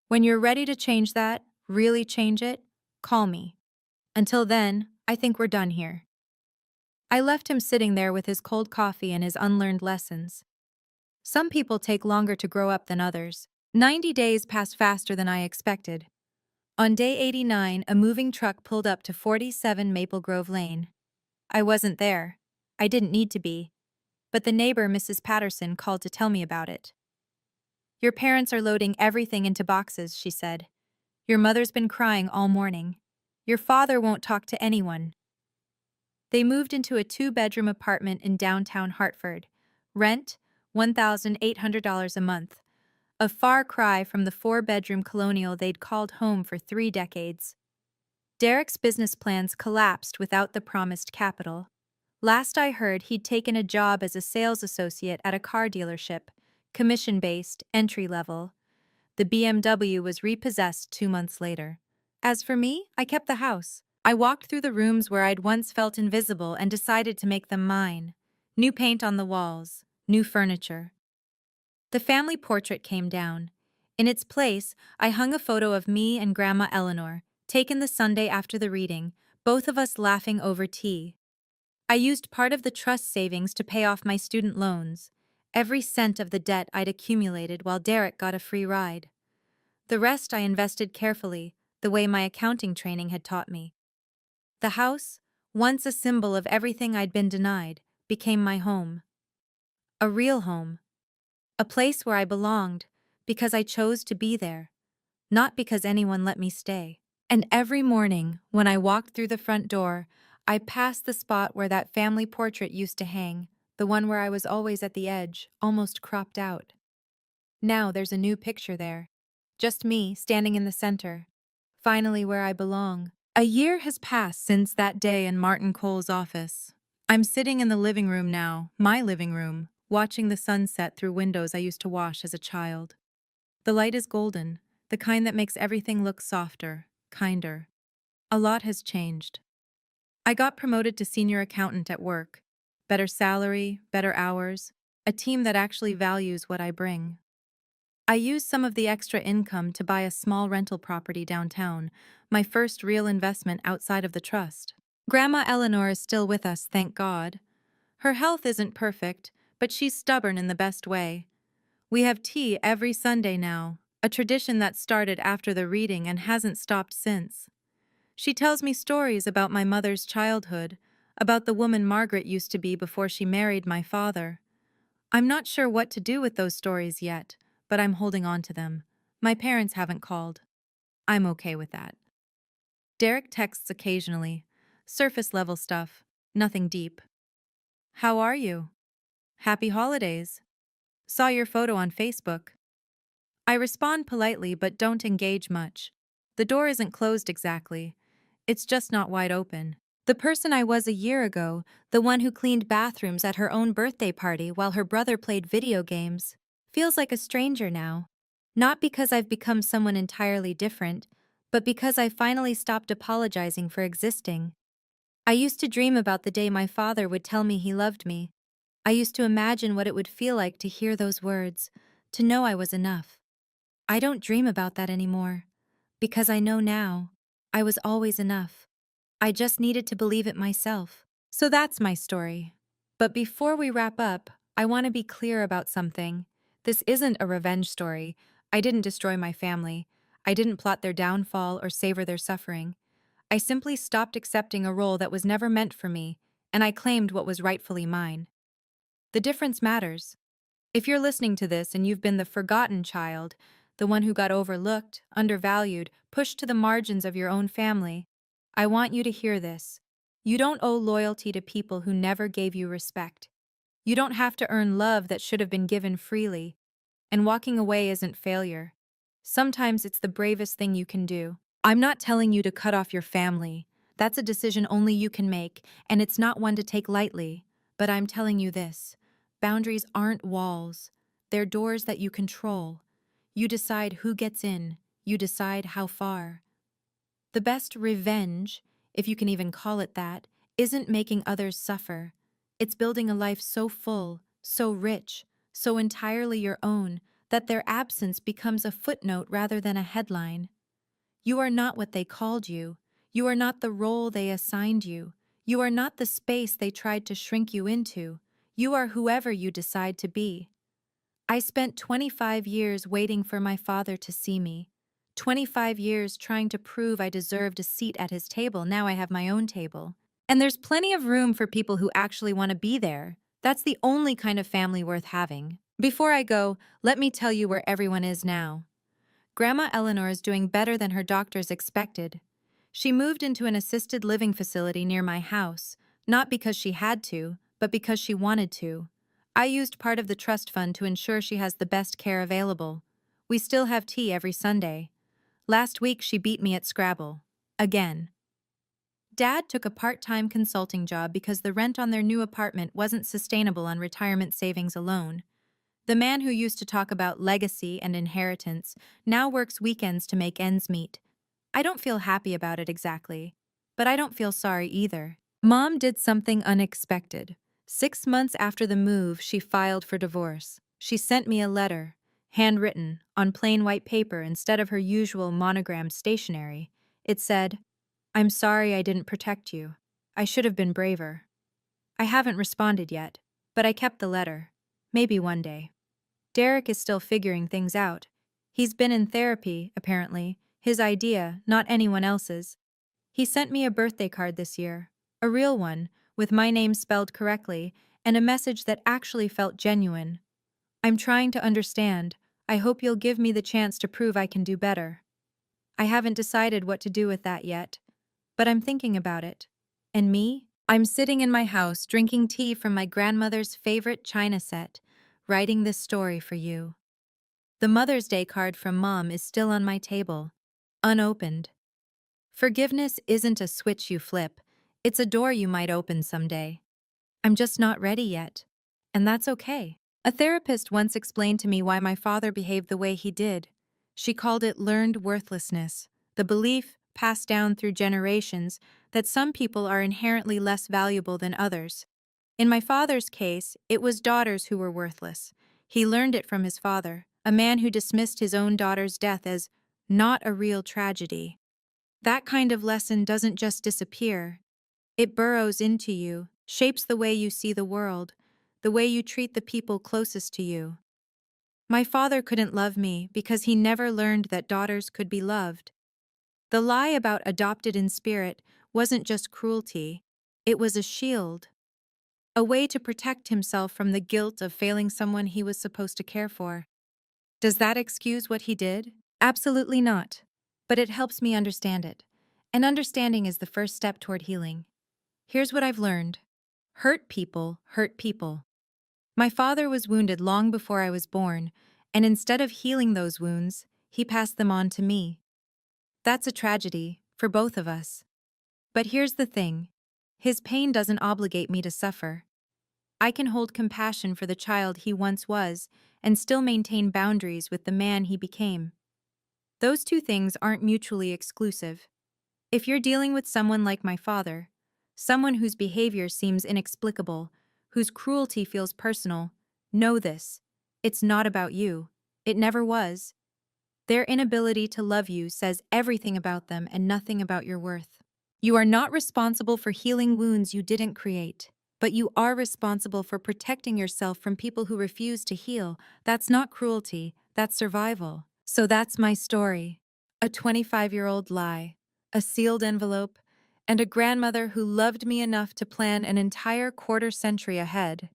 When you're ready to change that, really change it, call me. Until then, I think we're done here. I left him sitting there with his cold coffee and his unlearned lessons. Some people take longer to grow up than others. 90 days passed faster than I expected. On day 89, a moving truck pulled up to 47 Maple Grove Lane. I wasn't there. I didn't need to be. But the neighbor, Mrs. Patterson, called to tell me about it. Your parents are loading everything into boxes, she said. Your mother's been crying all morning. Your father won't talk to anyone. They moved into a 2-bedroom apartment in downtown Hartford. Rent, $1,800 a month. A far cry from the 4-bedroom colonial they'd called home for 3 decades. Derek's business plans collapsed without the promised capital. Last I heard, he'd taken a job as a sales associate at a car dealership, commission-based, entry-level. The BMW was repossessed 2 months later. As for me, I kept the house. I walked through the rooms where I'd once felt invisible and decided to make them mine. New paint on the walls, new furniture. The family portrait came down. In its place, I hung a photo of me and Grandma Eleanor, taken the Sunday after the reading, both of us laughing over tea. I used part of the trust savings to pay off my student loans, every cent of the debt I'd accumulated while Derek got a free ride. The rest I invested carefully, the way my accounting training had taught me. The house, once a symbol of everything I'd been denied, became my home. A real home. A place where I belonged, because I chose to be there, not because anyone let me stay. And every morning, when I walked through the front door, I passed the spot where that family portrait used to hang, the one where I was always at the edge, almost cropped out. Now there's a new picture there. Just me, standing in the center. Finally where I belong. A year has passed since that day in Martin Cole's office. I'm sitting in the living room now, my living room, watching the sunset through windows I used to wash as a child. The light is golden, the kind that makes everything look softer, kinder. A lot has changed. I got promoted to senior accountant at work. Better salary, better hours, a team that actually values what I bring. I used some of the extra income to buy a small rental property downtown, my first real investment outside of the trust. Grandma Eleanor is still with us, thank God. Her health isn't perfect, but she's stubborn in the best way. We have tea every Sunday now, a tradition that started after the reading and hasn't stopped since. She tells me stories about my mother's childhood, about the woman Margaret used to be before she married my father. I'm not sure what to do with those stories yet, but I'm holding on to them. My parents haven't called. I'm okay with that. Derek texts occasionally. Surface-level stuff. Nothing deep. How are you? Happy holidays. Saw your photo on Facebook. I respond politely but don't engage much. The door isn't closed exactly. It's just not wide open. The person I was a year ago, the one who cleaned bathrooms at her own birthday party while her brother played video games, feels like a stranger now. Not because I've become someone entirely different, but because I finally stopped apologizing for existing. I used to dream about the day my father would tell me he loved me. I used to imagine what it would feel like to hear those words, to know I was enough. I don't dream about that anymore, because I know now I was always enough. I just needed to believe it myself. So that's my story. But before we wrap up, I want to be clear about something. This isn't a revenge story. I didn't destroy my family. I didn't plot their downfall or savor their suffering. I simply stopped accepting a role that was never meant for me, and I claimed what was rightfully mine. The difference matters. If you're listening to this and you've been the forgotten child, the one who got overlooked, undervalued, pushed to the margins of your own family, I want you to hear this. You don't owe loyalty to people who never gave you respect. You don't have to earn love that should have been given freely. And walking away isn't failure. Sometimes it's the bravest thing you can do. I'm not telling you to cut off your family. That's a decision only you can make, and it's not one to take lightly. But I'm telling you this. Boundaries aren't walls. They're doors that you control. You decide who gets in. You decide how far. The best revenge, if you can even call it that, isn't making others suffer. It's building a life so full, so rich, so entirely your own, that their absence becomes a footnote rather than a headline. You are not what they called you. You are not the role they assigned you. You are not the space they tried to shrink you into. You are whoever you decide to be. I spent 25 years waiting for my father to see me. 25 years trying to prove I deserved a seat at his table. Now I have my own table. And there's plenty of room for people who actually want to be there. That's the only kind of family worth having. Before I go, let me tell you where everyone is now. Grandma Eleanor is doing better than her doctors expected. She moved into an assisted living facility near my house, not because she had to, but because she wanted to. I used part of the trust fund to ensure she has the best care available. We still have tea every Sunday. Last week she beat me at Scrabble. Again. Dad took a part-time consulting job because the rent on their new apartment wasn't sustainable on retirement savings alone. The man who used to talk about legacy and inheritance now works weekends to make ends meet. I don't feel happy about it exactly, but I don't feel sorry either. Mom did something unexpected. 6 months after the move, she filed for divorce. She sent me a letter, handwritten, on plain white paper instead of her usual monogrammed stationery. It said, "I'm sorry I didn't protect you. I should have been braver." I haven't responded yet, but I kept the letter. Maybe one day. Derek is still figuring things out. He's been in therapy, apparently, his idea, not anyone else's. He sent me a birthday card this year, a real one, with my name spelled correctly, and a message that actually felt genuine. "I'm trying to understand. I hope you'll give me the chance to prove I can do better." I haven't decided what to do with that yet, but I'm thinking about it. And me? I'm sitting in my house drinking tea from my grandmother's favorite china set, writing this story for you. The Mother's Day card from Mom is still on my table, unopened. Forgiveness isn't a switch you flip, it's a door you might open someday. I'm just not ready yet, and that's okay. A therapist once explained to me why my father behaved the way he did. She called it learned worthlessness, the belief, passed down through generations, that some people are inherently less valuable than others. In my father's case, it was daughters who were worthless. He learned it from his father, a man who dismissed his own daughter's death as not a real tragedy. That kind of lesson doesn't just disappear. It burrows into you, shapes the way you see the world, the way you treat the people closest to you. My father couldn't love me because he never learned that daughters could be loved. The lie about adopted in spirit wasn't just cruelty, it was a shield. A way to protect himself from the guilt of failing someone he was supposed to care for. Does that excuse what he did? Absolutely not. But it helps me understand it. And understanding is the first step toward healing. Here's what I've learned. Hurt people hurt people. My father was wounded long before I was born, and instead of healing those wounds, he passed them on to me. That's a tragedy, for both of us. But here's the thing. His pain doesn't obligate me to suffer. I can hold compassion for the child he once was and still maintain boundaries with the man he became. Those two things aren't mutually exclusive. If you're dealing with someone like my father, someone whose behavior seems inexplicable, whose cruelty feels personal, know this. It's not about you. It never was. Their inability to love you says everything about them and nothing about your worth. You are not responsible for healing wounds you didn't create, but you are responsible for protecting yourself from people who refuse to heal. That's not cruelty, that's survival. So that's my story. A 25-year-old lie, a sealed envelope, and a grandmother who loved me enough to plan an entire quarter century ahead.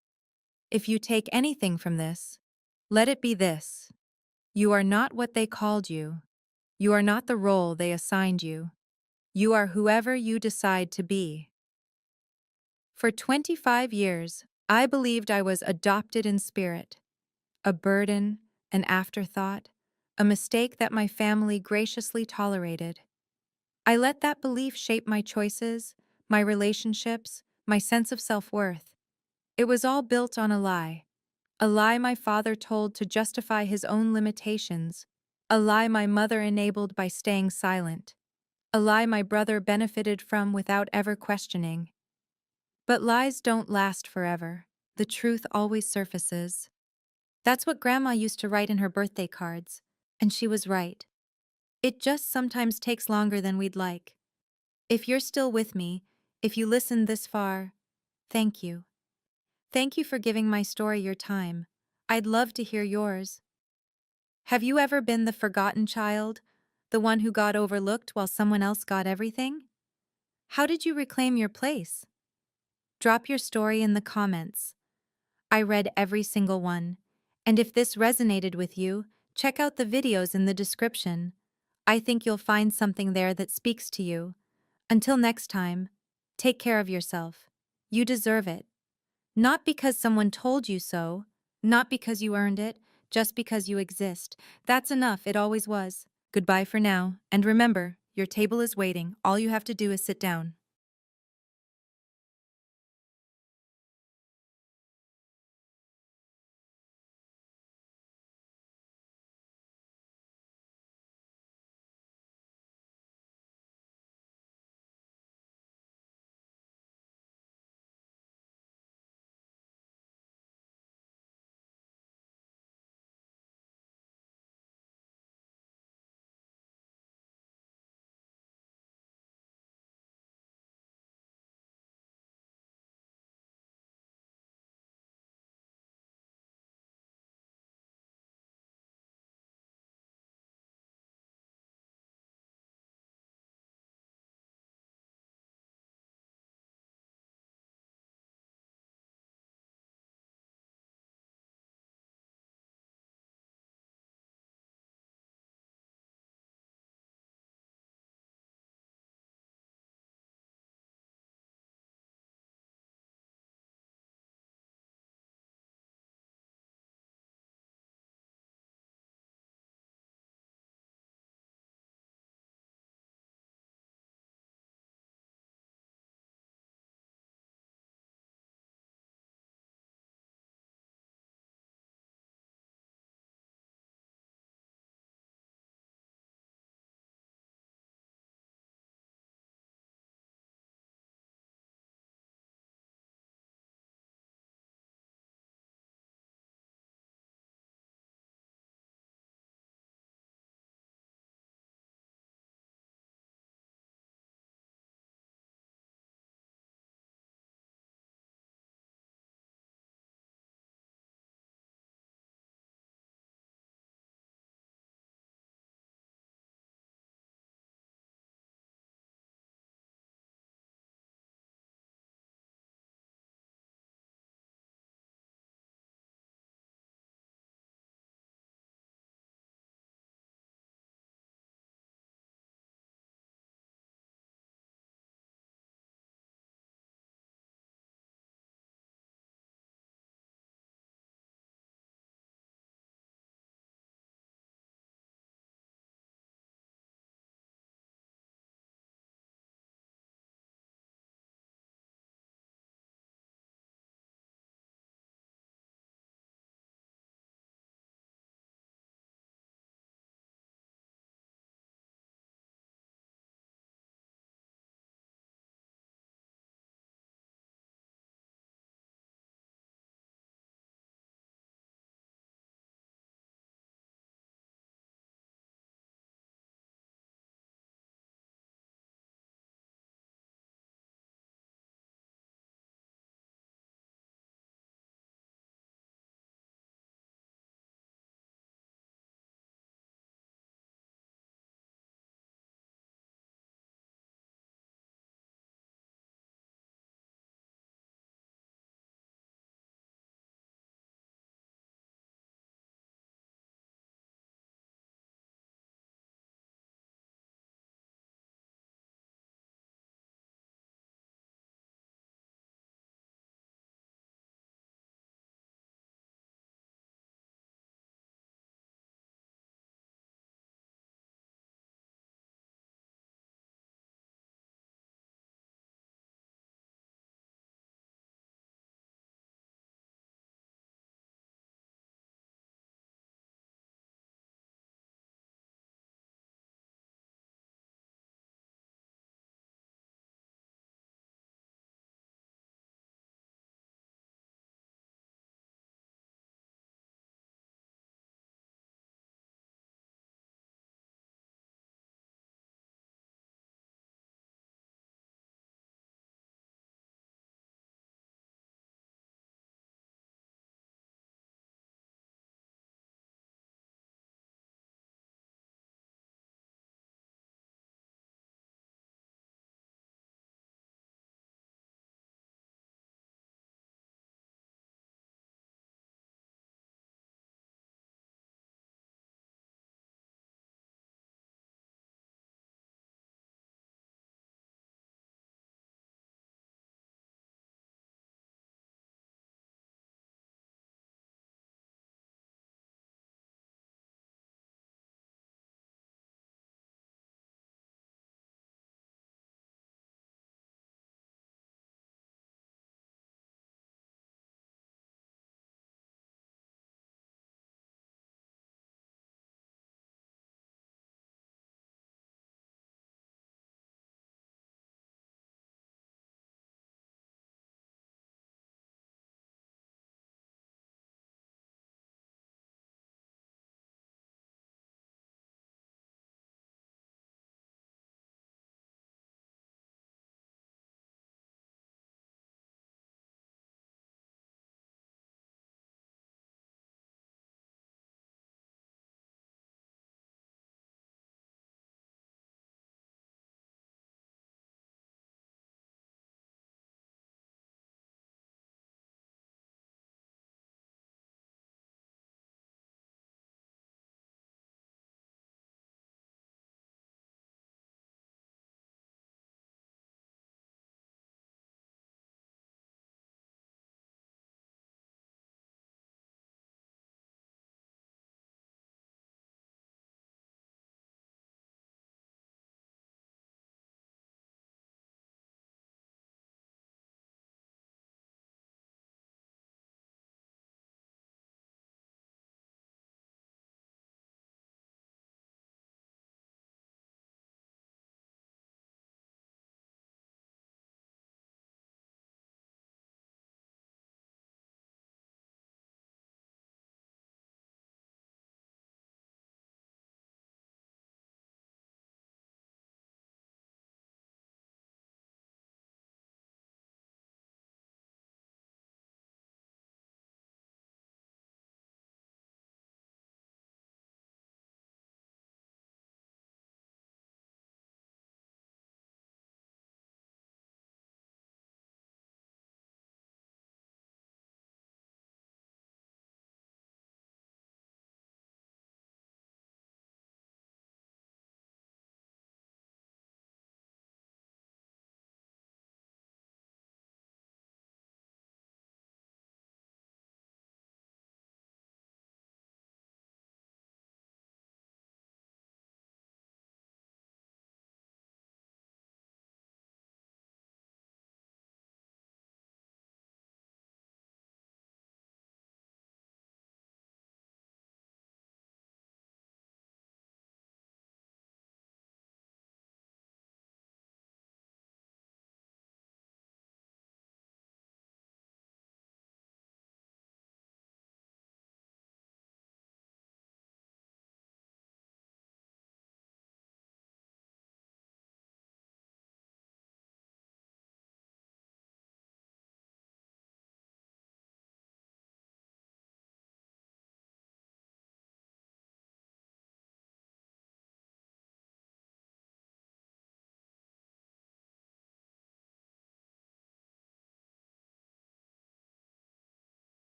If you take anything from this, let it be this. You are not what they called you. You are not the role they assigned you. You are whoever you decide to be. For 25 years, I believed I was adopted in spirit, a burden, an afterthought, a mistake that my family graciously tolerated. I let that belief shape my choices, my relationships, my sense of self-worth. It was all built on a lie my father told to justify his own limitations, a lie my mother enabled by staying silent, a lie my brother benefited from without ever questioning. But lies don't last forever. The truth always surfaces. That's what Grandma used to write in her birthday cards, and she was right. It just sometimes takes longer than we'd like. If you're still with me, if you listened this far, thank you. Thank you for giving my story your time. I'd love to hear yours. Have you ever been the forgotten child, the one who got overlooked while someone else got everything? How did you reclaim your place? Drop your story in the comments. I read every single one. And if this resonated with you, check out the videos in the description. I think you'll find something there that speaks to you. Until next time, take care of yourself. You deserve it. Not because someone told you so, not because you earned it, just because you exist. That's enough, it always was. Goodbye for now, and remember, your table is waiting. All you have to do is sit down.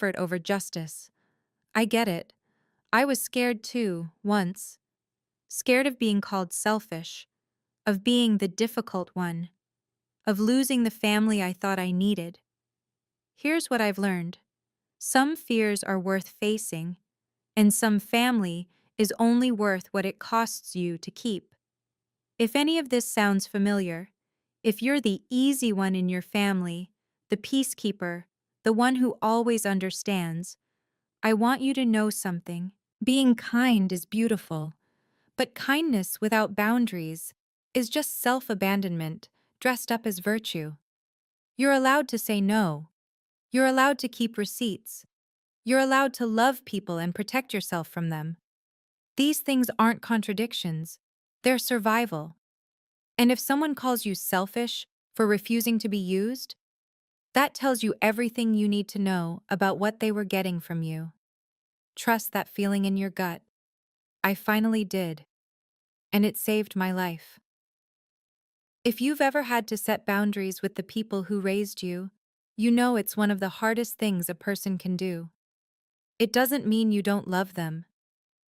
comfort over justice. I get it. I was scared too, once. Scared of being called selfish, of being the difficult one, of losing the family I thought I needed. Here's what I've learned. Some fears are worth facing, and some family is only worth what it costs you to keep. If any of this sounds familiar, if you're the easy one in your family, the peacekeeper, the one who always understands, I want you to know something. Being kind is beautiful, but kindness without boundaries is just self-abandonment dressed up as virtue. You're allowed to say no. You're allowed to keep receipts. You're allowed to love people and protect yourself from them. These things aren't contradictions. They're survival. And if someone calls you selfish for refusing to be used, that tells you everything you need to know about what they were getting from you. Trust that feeling in your gut. I finally did, and it saved my life. If you've ever had to set boundaries with the people who raised you, you know it's one of the hardest things a person can do. It doesn't mean you don't love them.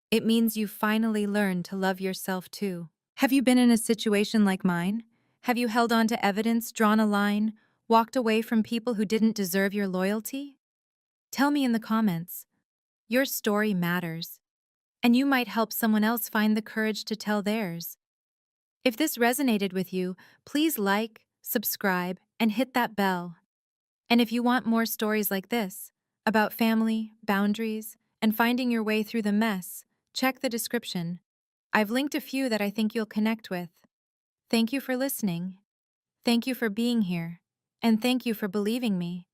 It means you finally learned to love yourself too. Have you been in a situation like mine? Have you held on to evidence, drawn a line, walked away from people who didn't deserve your loyalty? Tell me in the comments. Your story matters, and you might help someone else find the courage to tell theirs. If this resonated with you, please like, subscribe, and hit that bell. And if you want more stories like this, about family, boundaries, and finding your way through the mess, check the description. I've linked a few that I think you'll connect with. Thank you for listening. Thank you for being here. And thank you for believing me.